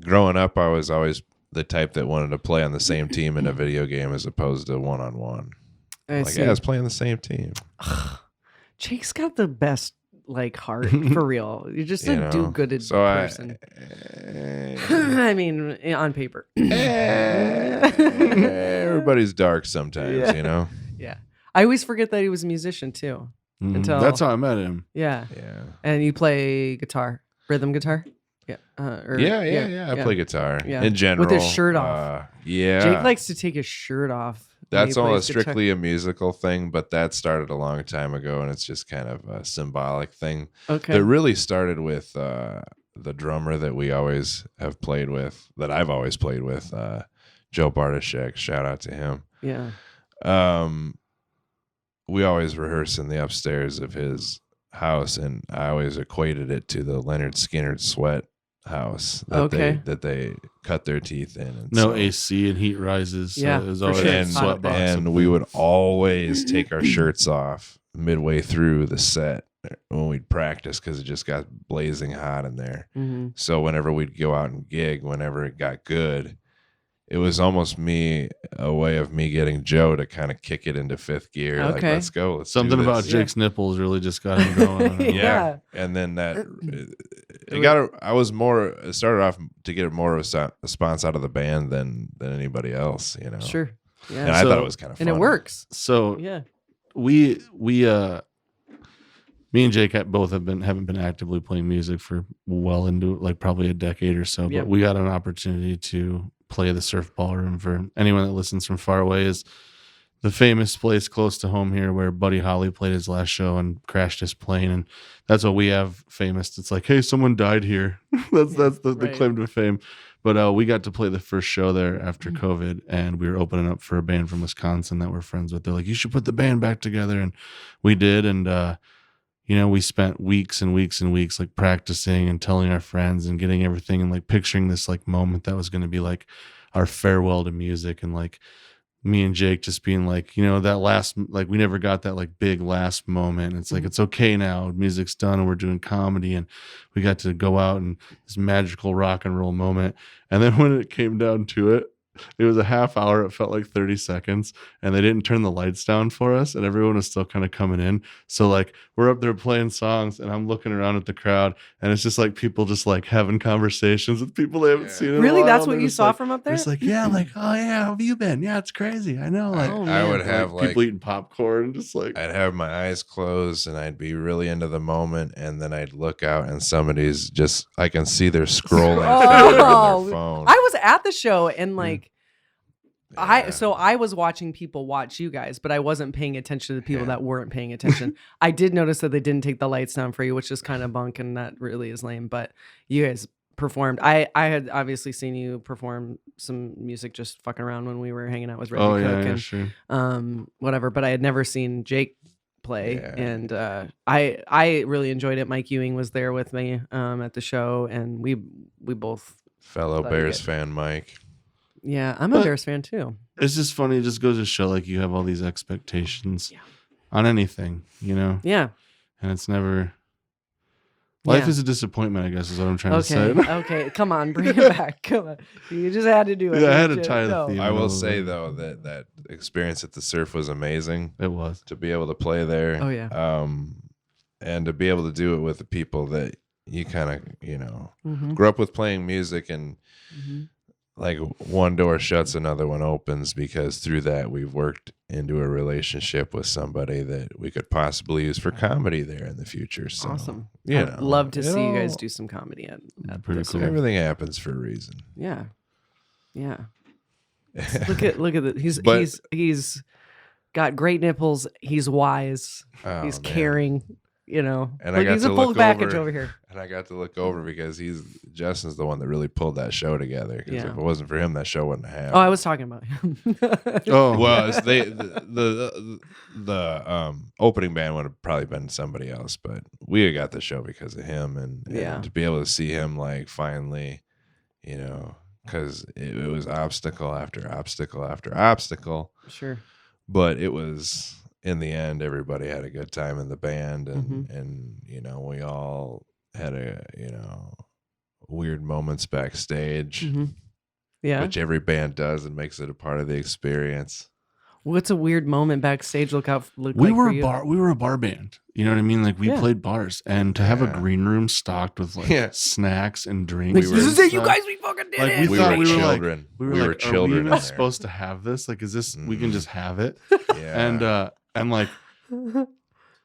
growing up I was always the type that wanted to play on the same team in a video game as opposed to one-on-one. I Like, see. yeah, I was playing the same team. Jake's got the best like heart for real. You're just a do-gooded person. I mean, on paper. Everybody's dark sometimes, Yeah. I always forget that he was a musician too. Until That's how I met him. Yeah. Yeah. And you play guitar, rhythm guitar? Yeah. I play guitar Yeah. in general. With his shirt off. Yeah. Jake likes to take his shirt off. when That's he all plays guitar. strictly a musical thing, but that started a long time ago, and it's just kind of a symbolic thing. Okay. That really started with the drummer that we always have played with, that I've always played with, Joe Bartoshek. Shout out to him. Yeah. We always rehearse in the upstairs of his house, and I always equated it to the Leonard Skinner Sweat house that they cut their teeth in. And No so- AC and heat rises. So Yeah, it was for always sure. a and, sweat box. and we would always take our shirts off midway through the set when we'd practice, because it just got blazing hot in there. Mm-hmm. So whenever we'd go out and gig, whenever it got good, it was almost a way of me getting Joe to kind of kick it into fifth gear. Like, Okay. let's go. Let's Something do about this. Jake's nipples really just got him going. Yeah. And then it started off to get more of a response out of the band than anybody else, you know. Sure. Yeah. And I thought it was kind of fun. And it works. So Yeah. we me and Jake haven't been actively playing music for well into like probably a decade or so, Yeah. but we got an opportunity to play the Surf Ballroom. For anyone that listens from far away, is the famous place close to home here where Buddy Holly played his last show and crashed his plane, and that's what we have famous. It's like, hey, someone died here. that's the Right. claim to fame. But we got to play the first show there after COVID, and we were opening up for a band from Wisconsin that we're friends with. They're like, you should put the band back together, and we did. And we spent weeks and weeks and weeks like practicing and telling our friends and getting everything and like picturing this like moment that was going to be like our farewell to music, and like me and Jake just being like, that last, like we never got that like big last moment. It's like, it's okay now, music's done and we're doing comedy, and we got to go out and this magical rock and roll moment. And then when it came down to it, it was a half hour. It felt like 30 seconds, and they didn't turn the lights down for us, and everyone was still kind of coming in. So like we're up there playing songs, and I'm looking around at the crowd, and it's just like people just like having conversations with people they haven't seen in a Really? while. That's what They're you just saw like, from up there? It's like, yeah, like, oh yeah, how have you been? Yeah, it's crazy. I know. Like, Oh, I man. would have like people eating popcorn and just like, I'd have my eyes closed and I'd be really into the moment, and then I'd look out and somebody's just, I can see they're scrolling on their phone. I was at the show and like I was watching people watch you guys, but I wasn't paying attention to the people that weren't paying attention. I did notice that they didn't take the lights down for you, which is kind of bunk, and that really is lame. But you guys performed. I had obviously seen you perform some music just fucking around when we were hanging out with Reggie Cook and sure. Whatever. But I had never seen Jake play, and I really enjoyed it. Mike Ewing was there with me at the show, and we both fellow Glad Bears you fan Mike. Yeah, I'm a Bears fan too. It's just funny. It just goes to show like you have all these expectations on anything, Yeah. and it's never. Life is a disappointment, I guess, is what I'm trying to say. Okay, come on, bring it back. Come on, you just had to do it. Yeah, I had to tie the theme. I will say though that experience at the Surf was amazing. It was to be able to play there. Oh yeah. And to be able to do it with the people that you kind of grew up with playing music, and like one door shuts, another one opens, because through that we've worked into a relationship with somebody that we could possibly use for comedy there in the future. So, Awesome. I'd love to see you guys do some comedy at pretty this cool. year. Everything happens for a reason. Yeah. Look at that. He's got great nipples. He's wise. Oh, he's man. caring. And look, he's a full package over here. And I got to look over because Justin's the one that really pulled that show together. Because Yeah. if it wasn't for him, that show wouldn't have happened. Oh, I was talking about him. Oh, Well, it's the opening band would have probably been somebody else, but we got the show because of him, and to be able to see him like finally, because it was obstacle after obstacle after obstacle. Sure. But it was, in the end, everybody had a good time in the band, and we all had weird moments backstage, Yeah. which every band does, and makes it a part of the experience. What's a weird moment backstage? we were a bar band. You know what I mean? Like we played bars, and to have a green room stocked with like snacks and drinks. This is it, you guys. We fucking did Like, it. We thought were we were children. we We were were children Are we in even there. supposed to have this? Like, is this we can just have it? Yeah. And like,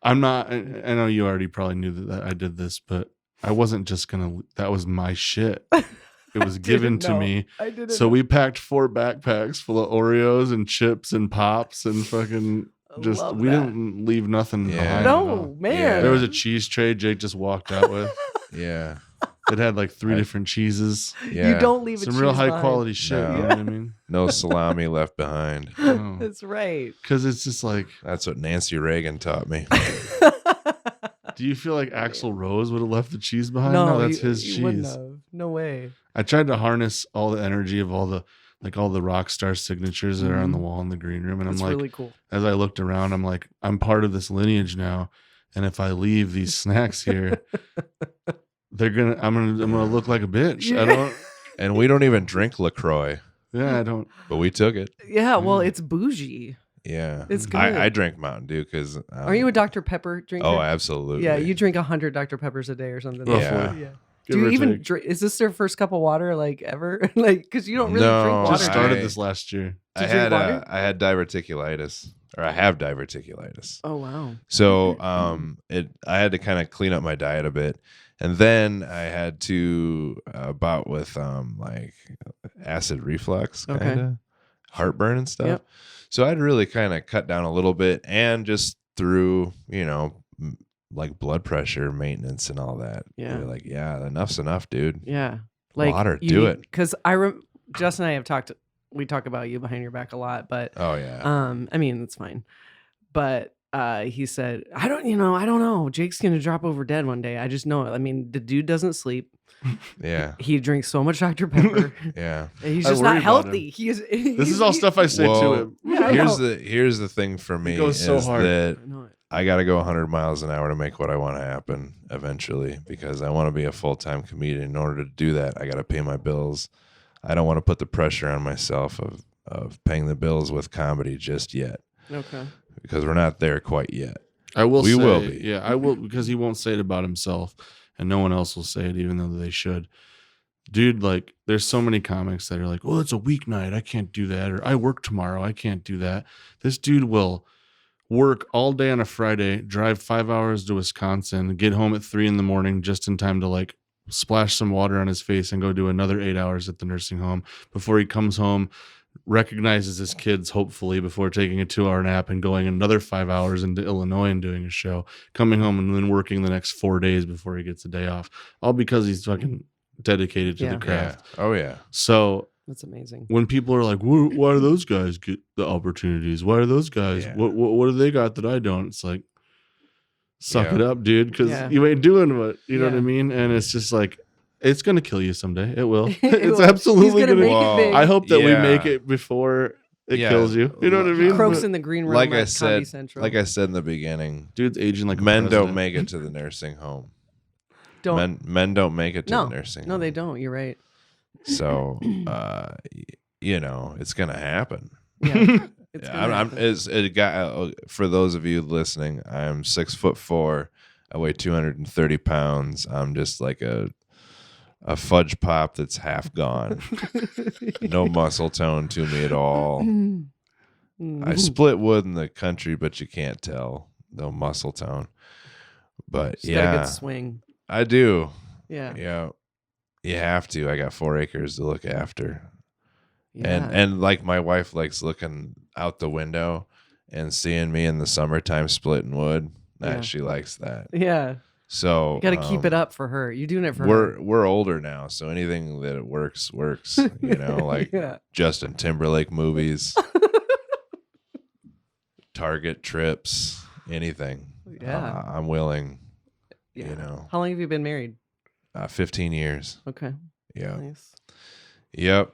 I'm not. I know you already probably knew that I did this, but I wasn't just gonna. That was my shit. It was given to me. I didn't. So we packed 4 backpacks full of Oreos and chips and pops and fucking just. love We that. didn't leave nothing Yeah. behind. No, man. Yeah. There was a cheese tray Jake just walked out with. Yeah. It had like 3 different cheeses. Yeah. You don't leave Some a real cheese high behind. quality shit. No. You know what I mean? No salami left behind. That's right. Because it's just like, That's what Nancy Reagan taught me. do you feel like Axl Rose would have left the cheese behind? No, No, that's he- his he wouldn't cheese. have. No way. I tried to harness all the energy of all the rock star signatures that are on the wall in the green room, and That's I'm like, really cool. as I looked around, I'm like, I'm part of this lineage now, and if I leave these snacks here, I'm gonna look like a bitch. I don't. And we don't even drink LaCroix. Yeah, I don't. but we took it. Yeah, well, it's bougie. Yeah, It's good. I drink Mountain Dew because. Are you a Dr. Pepper drinker? Oh, absolutely. Yeah, you drink 100 Dr. Peppers a day or something. Yeah. Yeah. Give Do you or even take. drink? Is this their first cup of water, like ever? Like, because you don't really No, drink water. Just started I- this last year. I Did you drink had water? I had diverticulitis, or I have diverticulitis. Oh wow. So I had to kind of clean up my diet a bit, and then I had to bout with like acid reflux, kind of heartburn and stuff. Yep. So I'd really kind of cut down a little bit, and just through like blood pressure maintenance and all that. Yeah. You're like, yeah, enough's enough, dude. Yeah. Like Water, do it. Because Jess and I have talked. We talk about you behind your back a lot, but Oh yeah. I mean it's fine. But he said, I don't know. Jake's gonna drop over dead one day. I just know it. I mean, the dude doesn't sleep. Yeah. He drinks so much Dr. Pepper. Yeah. He's I just worry not about healthy. This is all stuff I say to Well, him. Yeah, I here's know. the thing for me goes so is hard. that I know it. I got to go 100 miles an hour to make what I want to happen eventually, because I want to be a full-time comedian. In order to do that, I got to pay my bills. I don't want to put the pressure on myself of paying the bills with comedy just yet, Okay. because we're not there quite yet. We say- will be. Yeah, I will, because he won't say it about himself, and no one else will say it, even though they should. Dude, like, there's so many comics that are like, well, it's a weeknight, I can't do that, or I work tomorrow, I can't do that. This dude will work all day on a Friday, drive 5 hours to Wisconsin, get home at 3 a.m. just in time to like splash some water on his face and go do another 8 hours at the nursing home before he comes home, recognizes his kids, hopefully, before taking a 2-hour nap and going another 5 hours into Illinois and doing a show, coming home and then working the next 4 days before he gets a day off, all because he's fucking dedicated to Yeah. the craft. Yeah. Oh yeah. So That's amazing. when people are like, why do those guys get the opportunities? Why do those guys? Yeah. What do they got that I don't? It's like, suck Yeah. it up, dude, because Yeah. you ain't doing what, you know what Yeah. I mean? And it's just like, it's going to kill you someday. It will. It It's will. absolutely He's gonna going make to. it big. I hope that we Yeah. make it before it Yeah. kills you. You know what I mean? Croaks But in the green room Like at I Comedy said, Central. like I said in the beginning, dude's aging like a men don't president. make it to the nursing home. don't. Men don't make it to No. the nursing home. No, they don't. You're right. So, it's gonna happen. Yeah. It's Yeah, gonna happen. for those of you listening, I'm 6'4". I weigh 230 pounds. I'm just like a fudge pop that's half gone. No muscle tone to me at all. I split wood in the country, but you can't tell. No muscle tone. But Just got a yeah, good swing. I do. Yeah. Yeah, you have to. I got 4 acres to look after. Yeah. And like my wife likes looking out the window and seeing me in the summertime splitting wood. Yeah. She likes that. Yeah. So You got to keep it up for her. You're doing it for her. We're older now, so anything that it works. You know, like Yeah. Justin Timberlake movies, Target trips, anything. Yeah. I'm willing. Yeah. You know, How long have you been married? 15 years. Okay. Yeah. Nice. Yep.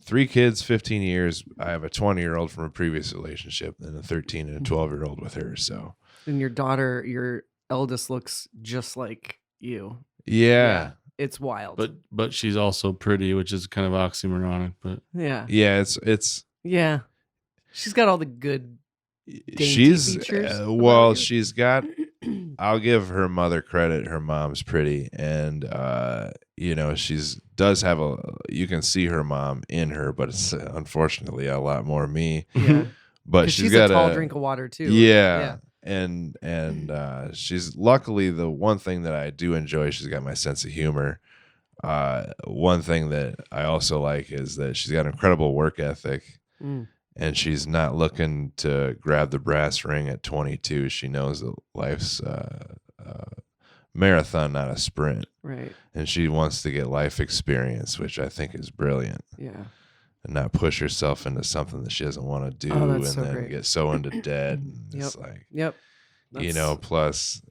3 kids, 15 years. I have a 20-year-old from a previous relationship and a 13 and a 12-year-old with her. So, And your daughter, your eldest, looks just like you. yeah. It's wild. But she's also pretty, which is kind of oxymoronic. But yeah. Yeah, it's Yeah. She's got all the good. she's features well, about you? she's got I'll give her mother credit. Her mom's pretty, and she's does have you can see her mom in her, but it's unfortunately a lot more me. Yeah. But 'Cause she's a got tall drink of water too. Yeah. And she's luckily the one thing that I do enjoy, she's got my sense of humor. One thing that I also like is that she's got incredible work ethic, and she's not looking to grab the brass ring at 22. She knows that life's marathon, not a sprint. Right. And she wants to get life experience, which I think is brilliant. Yeah. And not push herself into something that she doesn't want to do, Oh, and that's so then great. get so into debt. And it's like, Yep. plus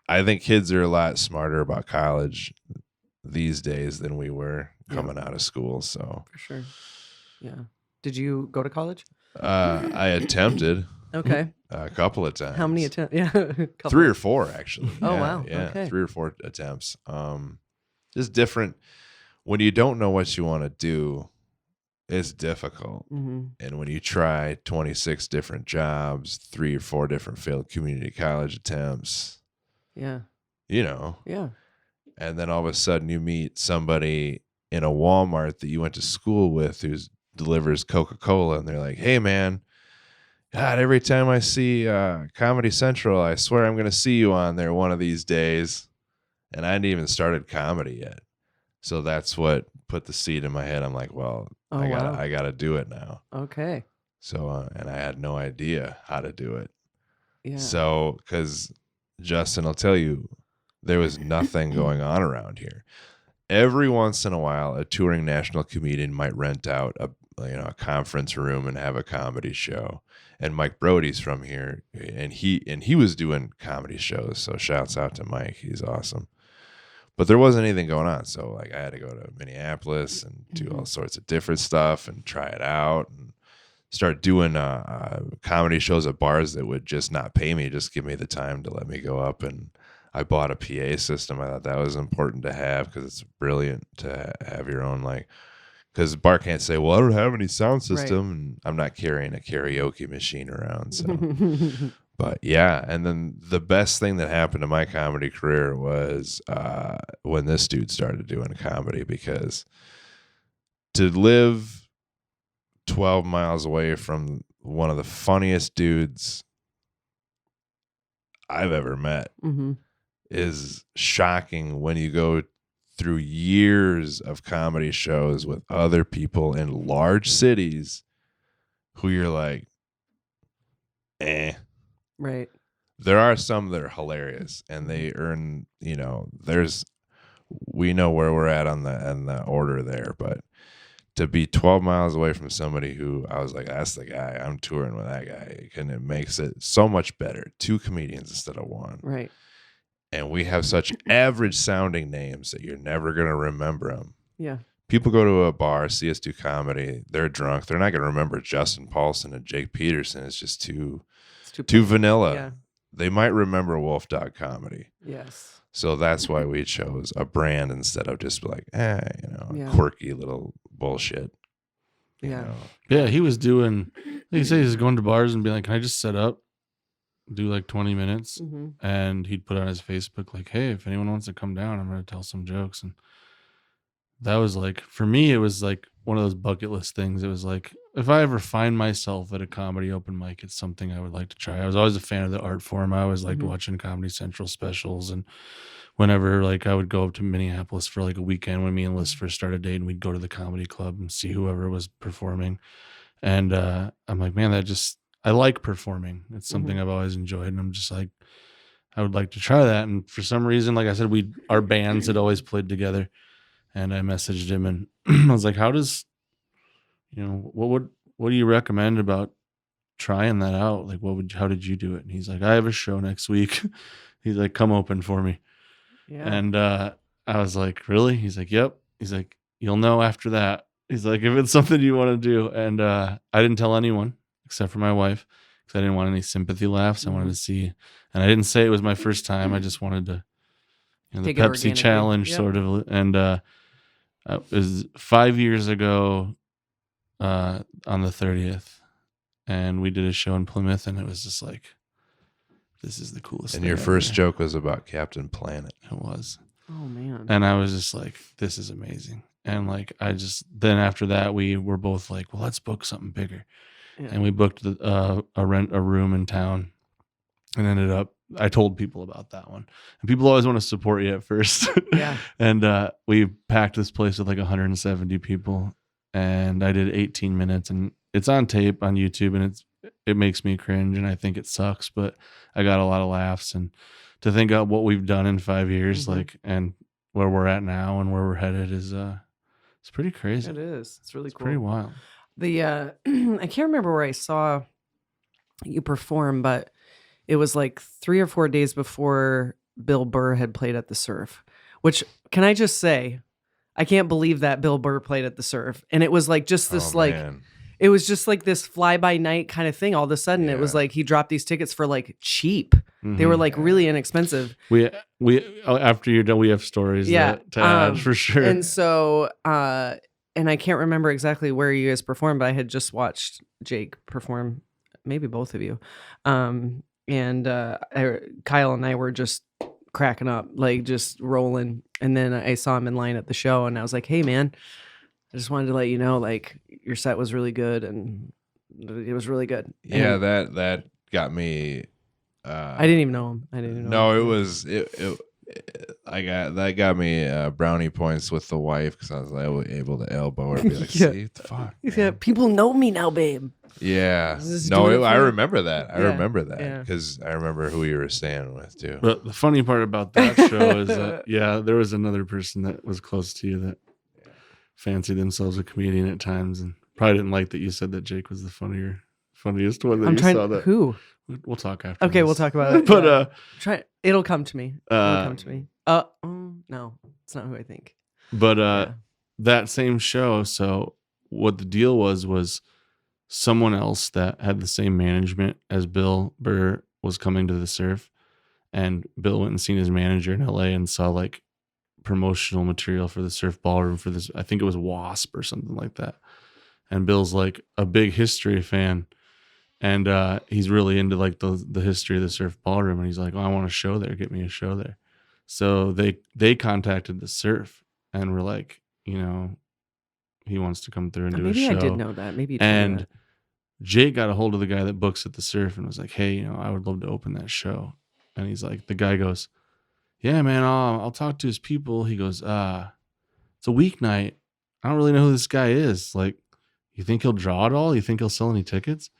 I think kids are a lot smarter about college these days than we were coming out of school. So For sure. Yeah. Did you go to college? I attempted Okay. a couple of times. How many attempts? Yeah. Couple. 3 or 4 actually. Oh, Yeah, wow. Yeah, Okay. 3 or 4 attempts. Just different. When you don't know what you want to do, It's difficult. Mm-hmm. And when you try 26 different jobs, 3 or 4 different failed community college attempts, Yeah. and then all of a sudden you meet somebody in a Walmart that you went to school with who delivers Coca-Cola, and they're like, hey, man, God, every time I see Comedy Central, I swear I'm going to see you on there one of these days. And I hadn't even started comedy yet. So that's what put the seed in my head. I'm like, well, I gotta do it now. Okay. So, and I had no idea how to do it. Yeah. So, because Justin will tell you, there was nothing going on around here. Every once in a while, a touring national comedian might rent out a conference room and have a comedy show. And Mike Brody's from here, and he was doing comedy shows. So shouts out to Mike. He's awesome. But there wasn't anything going on. So like I had to go to Minneapolis and do all sorts of different stuff and try it out and start doing comedy shows at bars that would just not pay me, just give me the time to let me go up. And I bought a PA system. I thought that was important to have because it's brilliant to have your own, like, because the bar can't say, well, I don't have any sound system. Right. And I'm not carrying a karaoke machine around. So, but yeah. And then the best thing that happened to my comedy career was when this dude started doing comedy, because to live 12 miles away from one of the funniest dudes I've ever met is shocking when you go through years of comedy shows with other people in large cities who you're like, Right. There are some that are hilarious and they earn, we know where we're at on the order there, but to be 12 miles away from somebody who I was like, that's the guy, I'm touring with that guy, and it makes it so much better. 2 comedians instead of 1. Right. And we have such average sounding names that you're never going to remember them. Yeah. People go to a bar, see us do comedy, they're drunk. They're not going to remember Justin Paulson and Jake Peterson. It's just too vanilla. Yeah. They might remember Wolfdog Comedy. Yes. So that's why we chose a brand instead of just like, quirky little bullshit. Yeah. Yeah, he was doing, like you say, he was going to bars and be like, can I just set up? Do like 20 minutes, and he'd put on his Facebook like, hey, if anyone wants to come down, I'm going to tell some jokes. And that was like, for me, it was like one of those bucket list things. It was like, if I ever find myself at a comedy open mic, it's something I would like to try. I was always a fan of the art form. I always liked watching Comedy Central specials, and whenever like I would go up to Minneapolis for like a weekend when me and Liz first started dating, we'd go to the comedy club and see whoever was performing. And I'm like, man, I like performing. It's something I've always enjoyed. And I'm just like, I would like to try that. And for some reason, like I said, our bands had always played together. And I messaged him and I was like, what do you recommend about trying that out? Like, how did you do it? And he's like, I have a show next week. He's like, come open for me. Yeah. And I was like, really? He's like, yep. He's like, you'll know after that. He's like, if it's something you want to do. And I didn't tell anyone except for my wife, because I didn't want any sympathy laughs. I wanted to see, and I didn't say it was my first time. I just wanted to, the Pepsi challenge sort of. And it was 5 years ago on the 30th, and we did a show in Plymouth, and it was just like, this is the coolest thing. And your first joke was about Captain Planet. It was. Oh, man. And I was just like, this is amazing. And like, then after that, we were both like, well, let's book something bigger. Yeah. And we booked a room in town, and I told people about that one. And people always want to support you at first. Yeah. And we packed this place with like 170 people, and I did 18 minutes, and it's on tape on YouTube, and it makes me cringe, and I think it sucks, but I got a lot of laughs. And to think about what we've done in 5 years, like, and where we're at now and where we're headed is it's pretty crazy. It is. It's really cool. Pretty wild. I can't remember where I saw you perform, but it was like 3 or 4 days before Bill Burr had played at the Surf, which, can I just say, I can't believe that Bill Burr played at the Surf. And it was like just this it was just like this fly by night kind of thing. All of a sudden it was like he dropped these tickets for like cheap. They were like really inexpensive. We after you're done, we have stories to add for sure. And so and I can't remember exactly where you guys performed, but I had just watched Jake perform, maybe both of you. And Kyle and I were just cracking up, like just rolling. And then I saw him in line at the show, and I was like, "Hey, man, I just wanted to let you know, like, your set was really good, and it was really good." Yeah, And that got me. I didn't even know him. I didn't even know No, him. it was it. That got me brownie points with the wife because I was like, able to elbow her and be like, Yeah. "See, what the fuck." Yeah, man?" people know me now, babe. Yeah. Just No, doing it I for- remember that. I Yeah, remember that yeah. because I remember who you were staying with too. But the funny part about that show is that, yeah, there was another person that was close to you that fancied themselves a comedian at times and probably didn't like that you said that Jake was the funniest one that I'm you trying saw that. who? We'll talk after. Okay, we'll this. talk about it. But Try. It'll come to me. It'll come to me. No, it's not who I think. But Yeah. that same show, so what the deal was someone else that had the same management as Bill Burr was coming to the surf, and Bill went and seen his manager in LA and saw like promotional material for the surf ballroom for this. I think it was Wasp or something like that. And Bill's like a big history fan. And he's really into like the history of the surf ballroom. And he's like, "Oh, I want a show there. Get me a show there." So they contacted the surf and were like, you know, he wants to come through and do Maybe a show. I did know that. Maybe you told me And that. Jake got a hold of the guy that books at the surf and was like, "Hey, you know, I would love to open that show." And he's like, the guy goes, "Yeah, man, I'll talk to his people." He goes, "It's a weeknight. I don't really know who this guy is. Like, you think he'll draw at all? You think he'll sell any tickets?"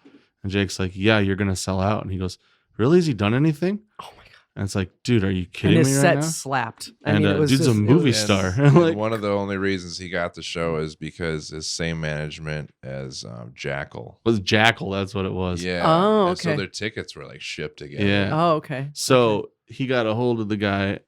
And Jake's like, "Yeah, you're going to sell out." And he goes, "Really? Has he done anything?" Oh my god! And it's like, dude, are you And kidding his me right set now? slapped. I And mean, it was dude's a just, movie it was- star. And Like, one of the only reasons he got the show is because his same management as Jackal. was Jackal. That's what it was. Yeah. Oh, And so okay. their tickets were like shipped together. Yeah. Oh, okay. So he got a hold of the guy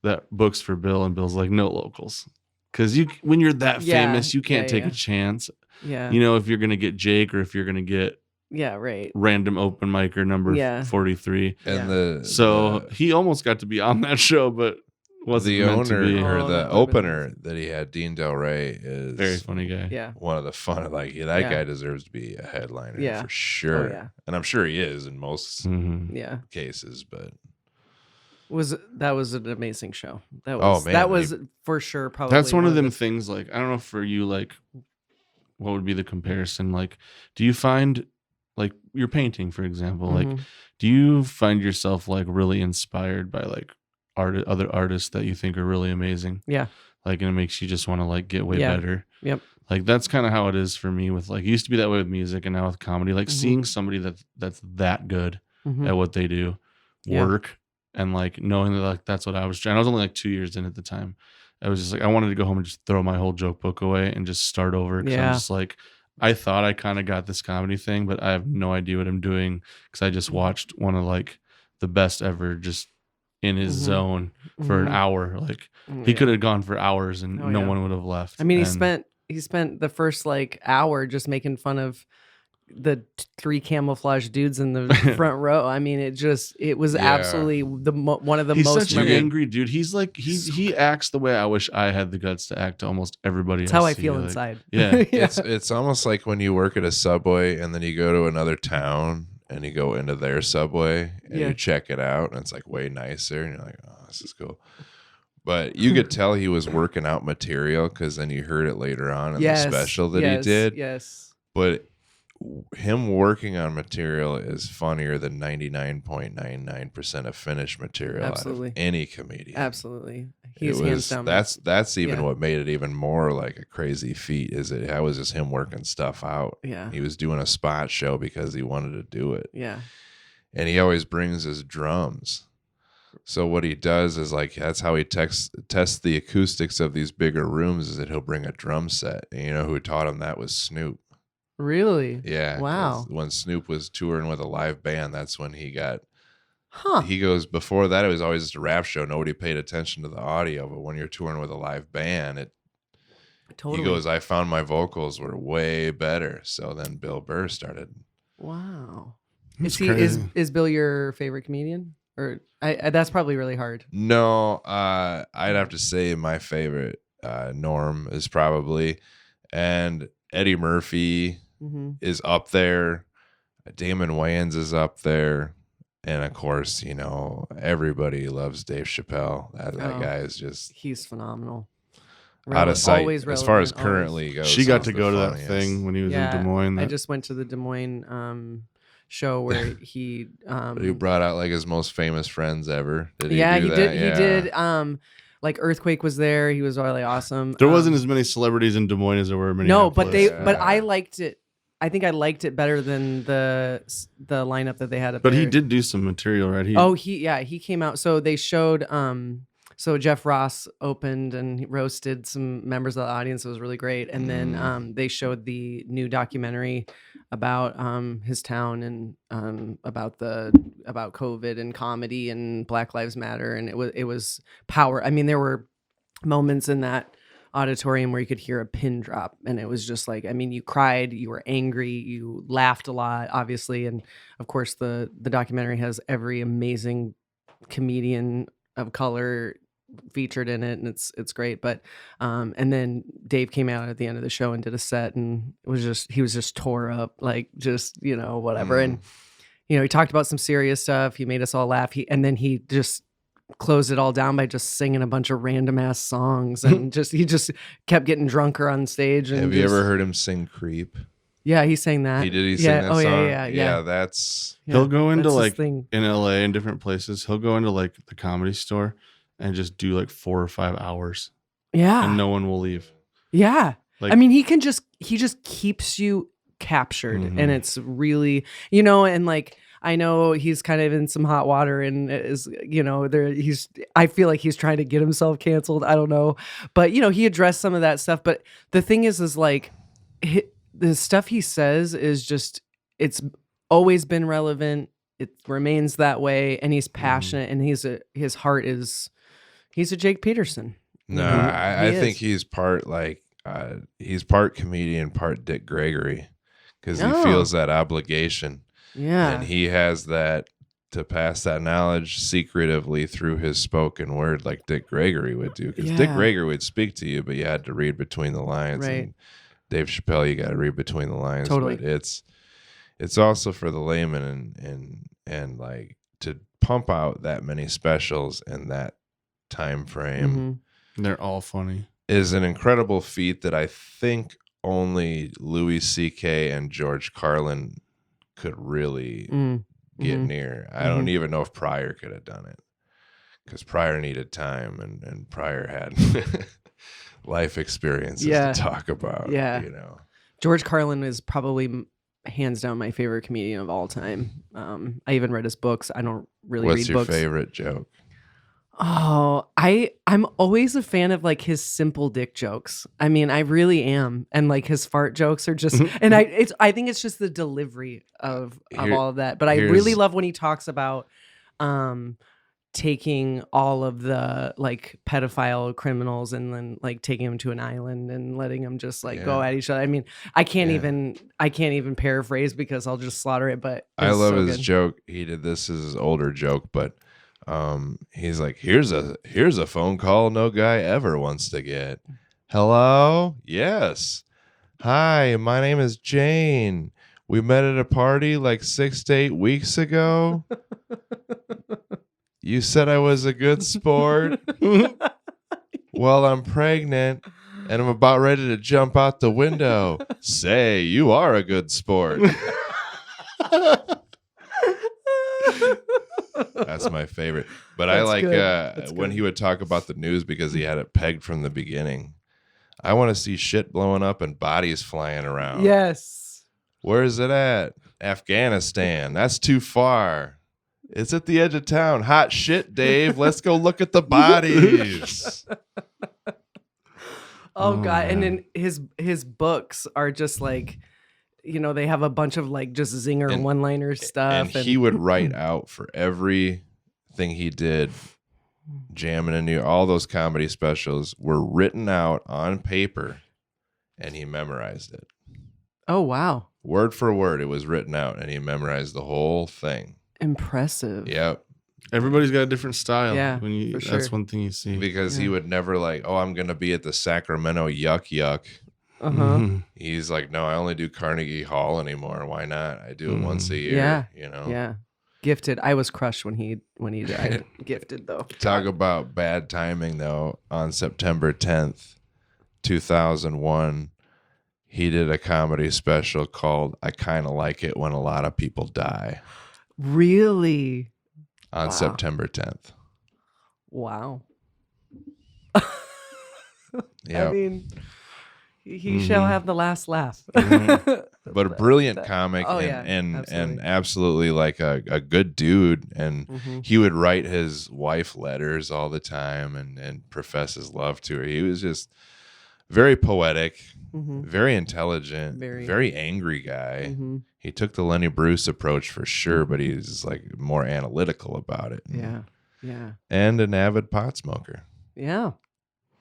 that books for Bill, and Bill's like, "No locals." Because when you're that Yeah, famous, you can't yeah, take yeah. a chance. Yeah. You know, if you're going to get Jake or if you're going to get Yeah. Right. random open micer number Yeah. 43. And Yeah. So he almost got to be on that show, but wasn't the meant to owner be. or Oh, the that would've been opener that he had, Dean Del Rey, is Very funny guy. Yeah. one of the fun. Like that Yeah. guy deserves to be a headliner Yeah. for sure. Oh, yeah. And I'm sure he is in most Mhm. Yeah. cases. But That was an amazing show. That Oh, was man, that was for sure probably That's one of them the- things. Like, I don't know for you, like, what would be the comparison? Like, do you find, like, you're painting, for example, like, Mhm. do you find yourself like really inspired by like other artists that you think are really amazing? Yeah. Like, and it makes you just want to like get way Yeah. better. Yep. Like, that's kind of how it is for me with like, it used to be that way with music, and now with comedy, like Mhm. seeing somebody that's that good Mhm. at what they do Yeah. work, and like knowing that like that's what I was trying. I was only like 2 years in at the time. I was just like, I wanted to go home and just throw my whole joke book away and just start over. 'Cause Yeah. I'm just like, I thought I kind of got this comedy thing, but I have no idea what I'm doing because I just Mhm. watched one of like the best ever just in his Mhm. zone for an Mhm. hour. Like Mm, he yeah. could have gone for hours and Oh, no yeah. one would have left. I mean, And he spent the first like hour just making fun of the three camouflage dudes in the front row. I mean, it was Yeah. absolutely one of the he's most such an memorable. angry dude. He's like he acts the way I wish I had the guts to act to almost everybody. That's how I see. feel Like, inside. Yeah. it's almost like when you work at a Subway and then you go to another town and you go into their Subway and Yeah. you check it out and it's like way nicer and you're like, oh, this is cool. But you could tell he was working out material because then you heard it later on in the special that he did. Yes. But him working on material is funnier than 99.99% of finished material Absolutely. out of any comedian. Absolutely. It He's hands down. that's even Yeah. what made it even more like a crazy feat is that was just him working stuff out. Yeah. He was doing a spot show because he wanted to do it. Yeah. And he always brings his drums. So what he does is like that's how he tests the acoustics of these bigger rooms is that he'll bring a drum set. And you know who taught him that was Snoop. Really? Yeah. 'cause Wow. When Snoop was touring with a live band, that's when he got Huh. he goes, before that, it was always just a rap show. Nobody paid attention to the audio. But when you're touring with a live band, Totally. he goes, I found my vocals were way better. So then Bill Burr started. Wow. It's Is he crazy. is Bill your favorite comedian? Or I that's probably really hard. No, I'd have to say my favorite Norm is probably, And Eddie Murphy is up there. Damon Wayans is up there. And of course, you know, everybody loves Dave Chappelle. That guy is just... He's phenomenal. Out of sight. Always as far as relevant, currently goes. She got he's to the go to that funniest. thing when he was in Des Moines. I just went to the Des Moines show where he He brought out like his most famous friends ever. Did he yeah, do he that? did. Yeah. He did. Like Earthquake was there. He was really awesome. There wasn't as many celebrities in Des Moines as there were in No, but Minneapolis. but I liked it. I think I liked it better than the lineup that they had up But there. he did do some material, right? He came out. So they showed so Jeff Ross opened and he roasted some members of the audience. It was really great. And then they showed the new documentary about his town and about COVID and comedy and Black Lives Matter. And it was power. I mean, there were moments in that auditorium where you could hear a pin drop, and it was just like, I mean, you cried, you were angry, you laughed a lot, obviously, and of course the documentary has every amazing comedian of color featured in it, and it's great. But and then Dave came out at the end of the show and did a set, and he was just tore up, like, just, you know, whatever. And you know, he talked about some serious stuff. He made us all laugh. And then he just closed it all down by just singing a bunch of random ass songs, and he just kept getting drunker on stage. And have you ever heard him sing "Creep"? Yeah, he sang that. He sang that song. Yeah. That's He'll go into that's his like thing. in LA and different places. He'll go into like the Comedy Store and just do like 4 or 5 hours, Yeah, and no one will leave. yeah. Like, I mean, he just keeps you captured, and it's really, you know, and like, I know he's kind of in some hot water, and is, you know, I feel like he's trying to get himself canceled. I don't know, but you know, he addressed some of that stuff. But the thing is like, the stuff he says is just, it's always been relevant. It remains that way, and he's passionate, and he's a Jake Peterson. no. You know, I he think is. he's part he's part comedian, part Dick Gregory, because he Oh. feels that obligation. Yeah. And he has that to pass that knowledge secretively through his spoken word, like Dick Gregory would do. Because Dick Yeah. Gregory would speak to you, but you had to read between the lines. Right. And Dave Chappelle, you got to read between the lines. Totally. But it's also for the layman and like to pump out that many specials in that time frame they're all funny. is an incredible feat that I think only Louis C.K. and George Carlin could really get near. I don't even know if Pryor could have done it, because Pryor needed time, and Pryor had life experiences to talk about. Yeah. You know, George Carlin is probably hands down my favorite comedian of all time. I even read his books. I don't really what's read your books. favorite joke? Oh, I'm always a fan of like his simple dick jokes. I mean, I really am. And like his fart jokes are just, and I think it's just the delivery of all of that. But I really love when he talks about taking all of the like pedophile criminals and then like taking them to an island and letting them just like go at each other. I mean, I can't even paraphrase because I'll just slaughter it. But I love so his good. joke. He did this as his older joke, but he's like, here's a phone call no guy ever wants to get. Hello? Yes. Hi, my name is Jane. We met at a party like 6 to 8 weeks ago. You said I was a good sport. Well, I'm pregnant and I'm about ready to jump out the window. Say, you are a good sport. That's my favorite. But I That's like good. when he would talk about the news because he had it pegged from the beginning. I want to see shit blowing up and bodies flying around. Yes. Where is it at? Afghanistan. That's too far. It's at the edge of town. Hot shit, Dave. Let's go look at the bodies. Oh God. And then his books are just like, you know, they have a bunch of like just zinger one-liner stuff. And he would write out for everything he did, jamming in New York. All those comedy specials were written out on paper, and he memorized it. Oh, wow. Word for word, it was written out, and he memorized the whole thing. Impressive. Yep. Everybody's got a different style. Yeah, When for that's sure. one thing you see. Because he would never like, oh, I'm going to be at the Sacramento Yuck Yuck Uh-huh. He's like, no, I only do Carnegie Hall anymore. Why not? I do it once a year. Yeah. You know. Yeah. Gifted. I was crushed when he died. Gifted though. Talk about bad timing though. On September 10th, 2001, he did a comedy special called "I Kind of Like It When a Lot of People Die." Really? On Wow. September 10th. Wow. Yeah. I mean, he shall have the last laugh. But a brilliant comic Oh, and yeah, absolutely. absolutely like a good dude. And Mm-hmm. he would write his wife letters all the time and profess his love to her. He was just very poetic, Mm-hmm. very intelligent, Very. very angry guy. Mm-hmm. He took the Lenny Bruce approach for sure, but he's like more analytical about it. Yeah. Yeah. And an avid pot smoker. Yeah.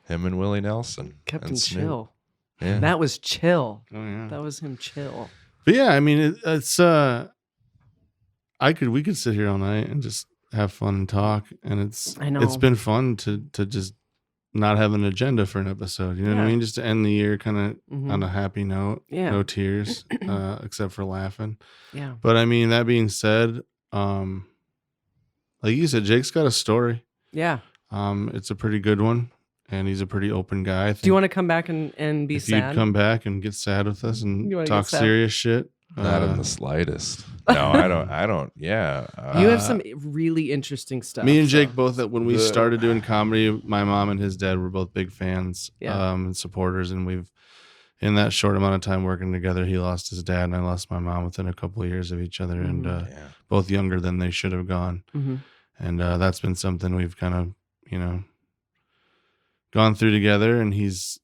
Him and Willie Nelson. Kept and him Snoop. chill. Yeah. That was chill. Oh yeah. That was him chill. But yeah, I mean, it's we could sit here all night and just have fun and talk, and I know. it's been fun to just not have an agenda for an episode. You know what I Yeah. mean? Just to end the year kind of Mhm. on a happy note. Yeah. No tears, except for laughing. Yeah. But I mean, that being said, like you said, Jake's got a story. Yeah. It's a pretty good one, and he's a pretty open guy. I think Do you want to come back and be if sad? you'd come back and get sad with us and You wanna talk get sad? serious shit? Not in the slightest. No, I don't. Yeah. You have some really interesting stuff. Me and so- Jake both, when we started doing comedy, my mom and his dad were both big fans and supporters. And we've, in that short amount of time working together, he lost his dad and I lost my mom within a couple of years of each other. And yeah. both younger than they should have gone. Mhm. And that's been something we've kind of, gone through together. And he's,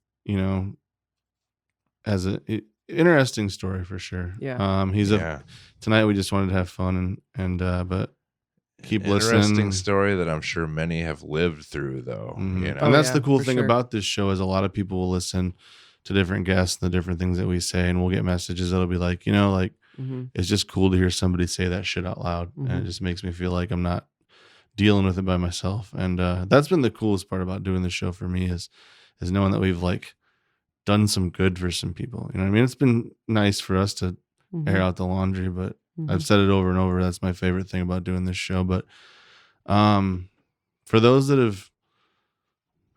has a interesting story for sure. Yeah. Tonight we just wanted to have fun and but keep listening. Interesting story that I'm sure many have lived through, though. Mhm. You know? And that's yeah, the cool for thing sure. about this show is a lot of people will listen to different guests, the different things that we say, and we'll get messages that'll be like, Mhm. it's just cool to hear somebody say that shit out loud, and it Mhm. just makes me feel like I'm not dealing with it by myself. And that's been the coolest part about doing the show for me is knowing that we've like done some good for some people. You know what I mean? It's been nice for us to Mhm. air out the laundry, but Mhm. I've said it over and over. That's my favorite thing about doing this show. But for those that have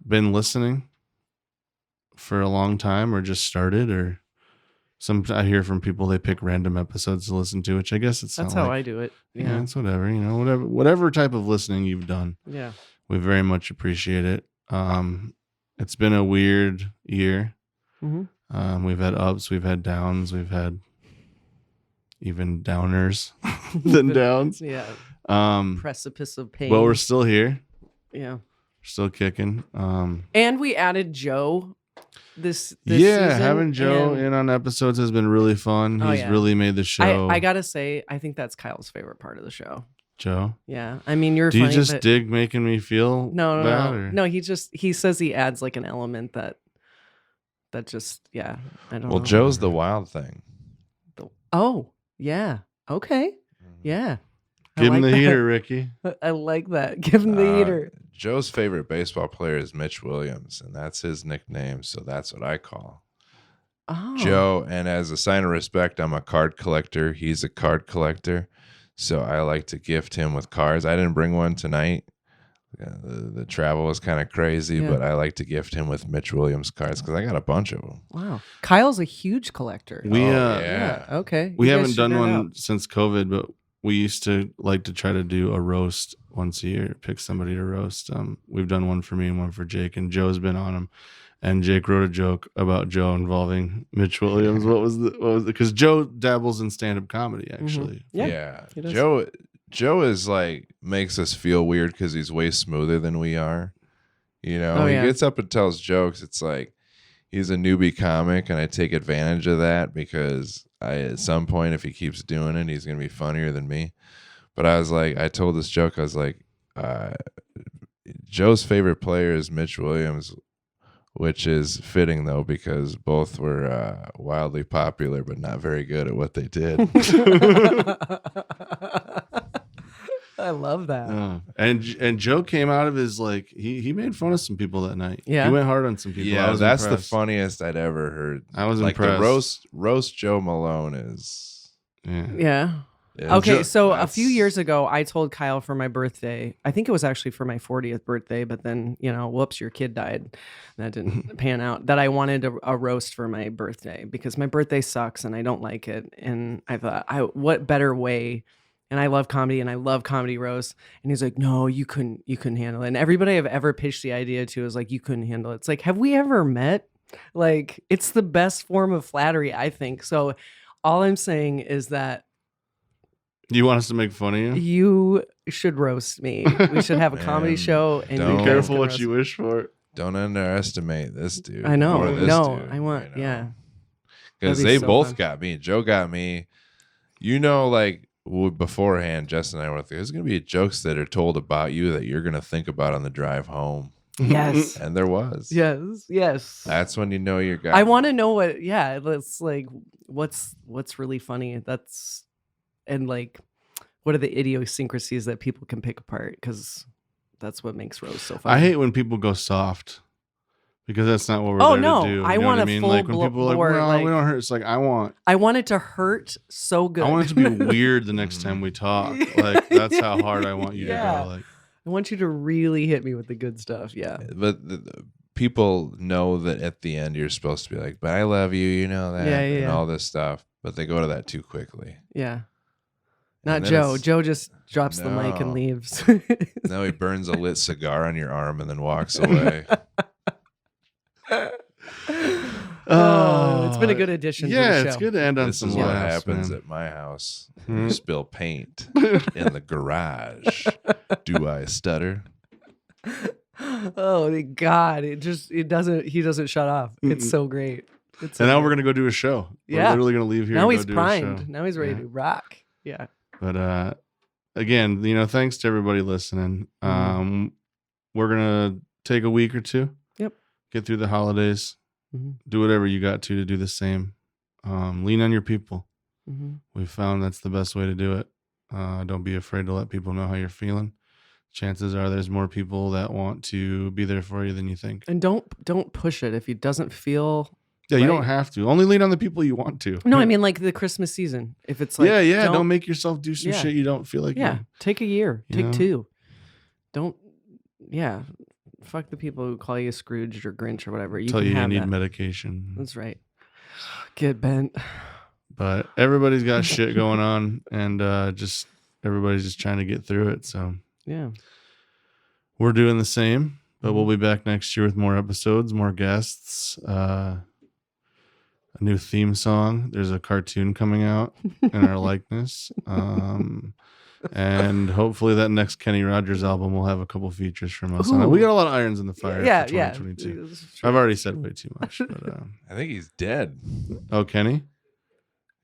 been listening for a long time or just started, or I hear from people, they pick random episodes to listen to, which I guess it's That's not how like, I do it. yeah, Yeah. it's whatever, whatever type of listening you've done, Yeah. we very much appreciate it. It's been a weird year. Mhm. We've had ups, we've had downs, we've had even downers than downs. Yeah. Um, Precipice of pain. but we're still here. yeah. We're still kicking. And we added Joe this Yeah, season, having Joe and in on episodes has been really fun. Oh, He's yeah. really made the show. I gotta say, I think that's Kyle's favorite part of the show. Joe, Yeah. I mean, you're do you funny, just but dig making me feel no, bad? no. Or? No, he says he adds like an element that just, yeah. I don't Well, know. Joe's the wild thing. Oh, yeah. Okay. Yeah. I Give him like the that. heater, Ricky. I like that. Give him the heater. Joe's favorite baseball player is Mitch Williams, and that's his nickname, so that's what I call Oh. Joe. And as a sign of respect, I'm a card collector. He's a card collector, so I like to gift him with cards. I didn't bring one tonight. The travel was kind of crazy, Yeah. but I like to gift him with Mitch Williams cards because I got a bunch of them. Wow. Kyle's a huge collector. We yeah. Okay. we You guys haven't should done nerd one out. since COVID, but we used to like to try to do a roast once a year, pick somebody to roast. We've done one for me and one for Jake, and Joe's been on them. And Jake wrote a joke about Joe involving Mitch Williams. What was because Joe dabbles in stand-up comedy, actually. Yeah, he does. Joe is like makes us feel weird because he's way smoother than we are. You know, Oh, he yeah. gets up and tells jokes. It's like he's a newbie comic, and I take advantage of that because at some point, if he keeps doing it, he's gonna be funnier than me. But I told this joke. I was like, Joe's favorite player is Mitch Williams, which is fitting though because both were wildly popular but not very good at what they did. I love that. And Joe came out of his like he made fun of some people that night. Yeah. He went hard on some people. Yeah, I was that's impressed. the funniest I'd ever heard. I was like impressed. The roast Joe Malone is. Yeah. Yeah, Okay, so a that's- few years ago, I told Kyle for my birthday. I think it was actually for my 40th birthday, but then, whoops, your kid died. That didn't pan out. That I wanted a roast for my birthday because my birthday sucks and I don't like it. And I thought, what better way? And I love comedy and I love comedy roasts. And he's like, no, you couldn't handle it. And everybody I've ever pitched the idea to is like, you couldn't handle it. It's like, have we ever met? Like, it's the best form of flattery, I think. So all I'm saying is that You want us to make fun of you? you should roast me. We should have a comedy Man, show. And don't- Be you careful can what roast you wish for. Don't underestimate this dude. I know. or this No, dude, I want, yeah. Because That'd be they so both fun. got me. Joe got me. Like beforehand, Justin and I were like, there's going to be jokes that are told about you that you're going to think about on the drive home. Yes. And there was. Yes. That's when you know you're got. I want to know let's like, what's really funny. And like, what are the idiosyncrasies that people can pick apart? Because that's what makes roast so funny. I hate when people go soft because that's not what we're Oh, there no. to do. You I know want what a I mean? full Like when people are like, bore, well, like- we don't hurt. It's like I want it to hurt so good. I want it to be weird the next time we talk. Like that's how hard I want you Yeah. to go. Like I want you to really hit me with the good stuff. Yeah. But the people know that at the end you're supposed to be like, but I love you, you know that, Yeah, and yeah. all this stuff. But they go to that too quickly. Yeah. Not And then Joe. it's- Joe just drops the mic and No. leaves. Now he burns a lit cigar on your arm and then walks away. Oh, it's been a good addition to yeah, the show. it's good to end on This some is what laughs, happens man. at my house. Hmm. You spill paint in the garage. Do I stutter? Oh my God. He doesn't shut off. It's so great. It's so And now great. we're gonna go do a show. Yeah. We're literally gonna leave here. Now and he's go do a show. primed. Now he's ready Yeah. to rock. Yeah. But again, thanks to everybody listening. We're gonna take a week or two. Yep. Get through the holidays. Mhm. Do whatever you got to do the same. Lean on your people. Mm-hmm. We found that's the best way to do it. Don't be afraid to let people know how you're feeling. Chances are there's more people that want to be there for you than you think. And don't push it if he doesn't feel. Yeah, you right. don't have to. Only lean on the people you want to. No, I mean like the Christmas season. If it's like yeah. Don't make yourself do some Yeah. shit you don't feel like. Yeah, take a year. You Take know? 2. Don't. Yeah, fuck the people who call you Scrooge or Grinch or whatever. You Tell can you have need that. medication. That's right. Get bent. But everybody's got shit going on, and everybody's just trying to get through it. So Yeah. we're doing the same, but we'll be back next year with more episodes, more guests, a new theme song. There's a cartoon coming out in our likeness. And hopefully that next Kenny Rogers album will have a couple features from us on it. We got a lot of irons in the fire Yeah, for yeah. 2022. It's true. I've already said way too much. But, I think he's dead. oh, Kenny?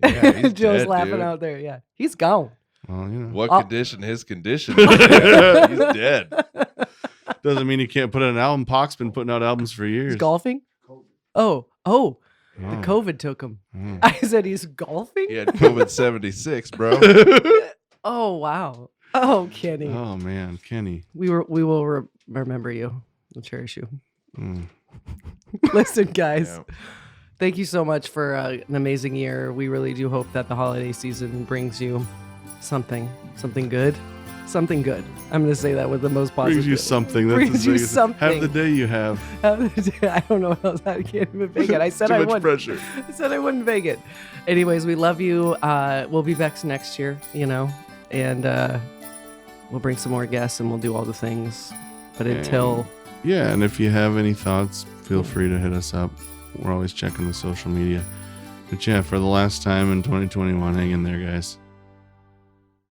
Yeah, he's Joe's dead, laughing dude. out there. Yeah, he's gone. Well, What Oh. condition? His condition. He's dead. doesn't mean he can't put out an album. Pac's been putting out albums for years. He's golfing. Oh, Oh. the COVID took him. Mm. I said he's golfing. He had COVID 76, bro. Oh wow. Oh Kenny, Oh man, Kenny. we will remember you. We'll cherish you. Mm. Listen, guys. Yeah. Thank you so much for an amazing year. We really do hope that the holiday season brings you something good. Something good. I'm going to say that with the most positive. Brings you something. That's Brings as you big as- something. Have the day you have. I don't know what else. I can't even make it. I said Too I much would. pressure. I said I wouldn't make it. Anyways, we love you. We'll be back next year, and we'll bring some more guests and we'll do all the things. But until Yeah, and if you have any thoughts, feel free to hit us up. We're always checking the social media. But yeah, for the last time in 2021, hang in there, guys.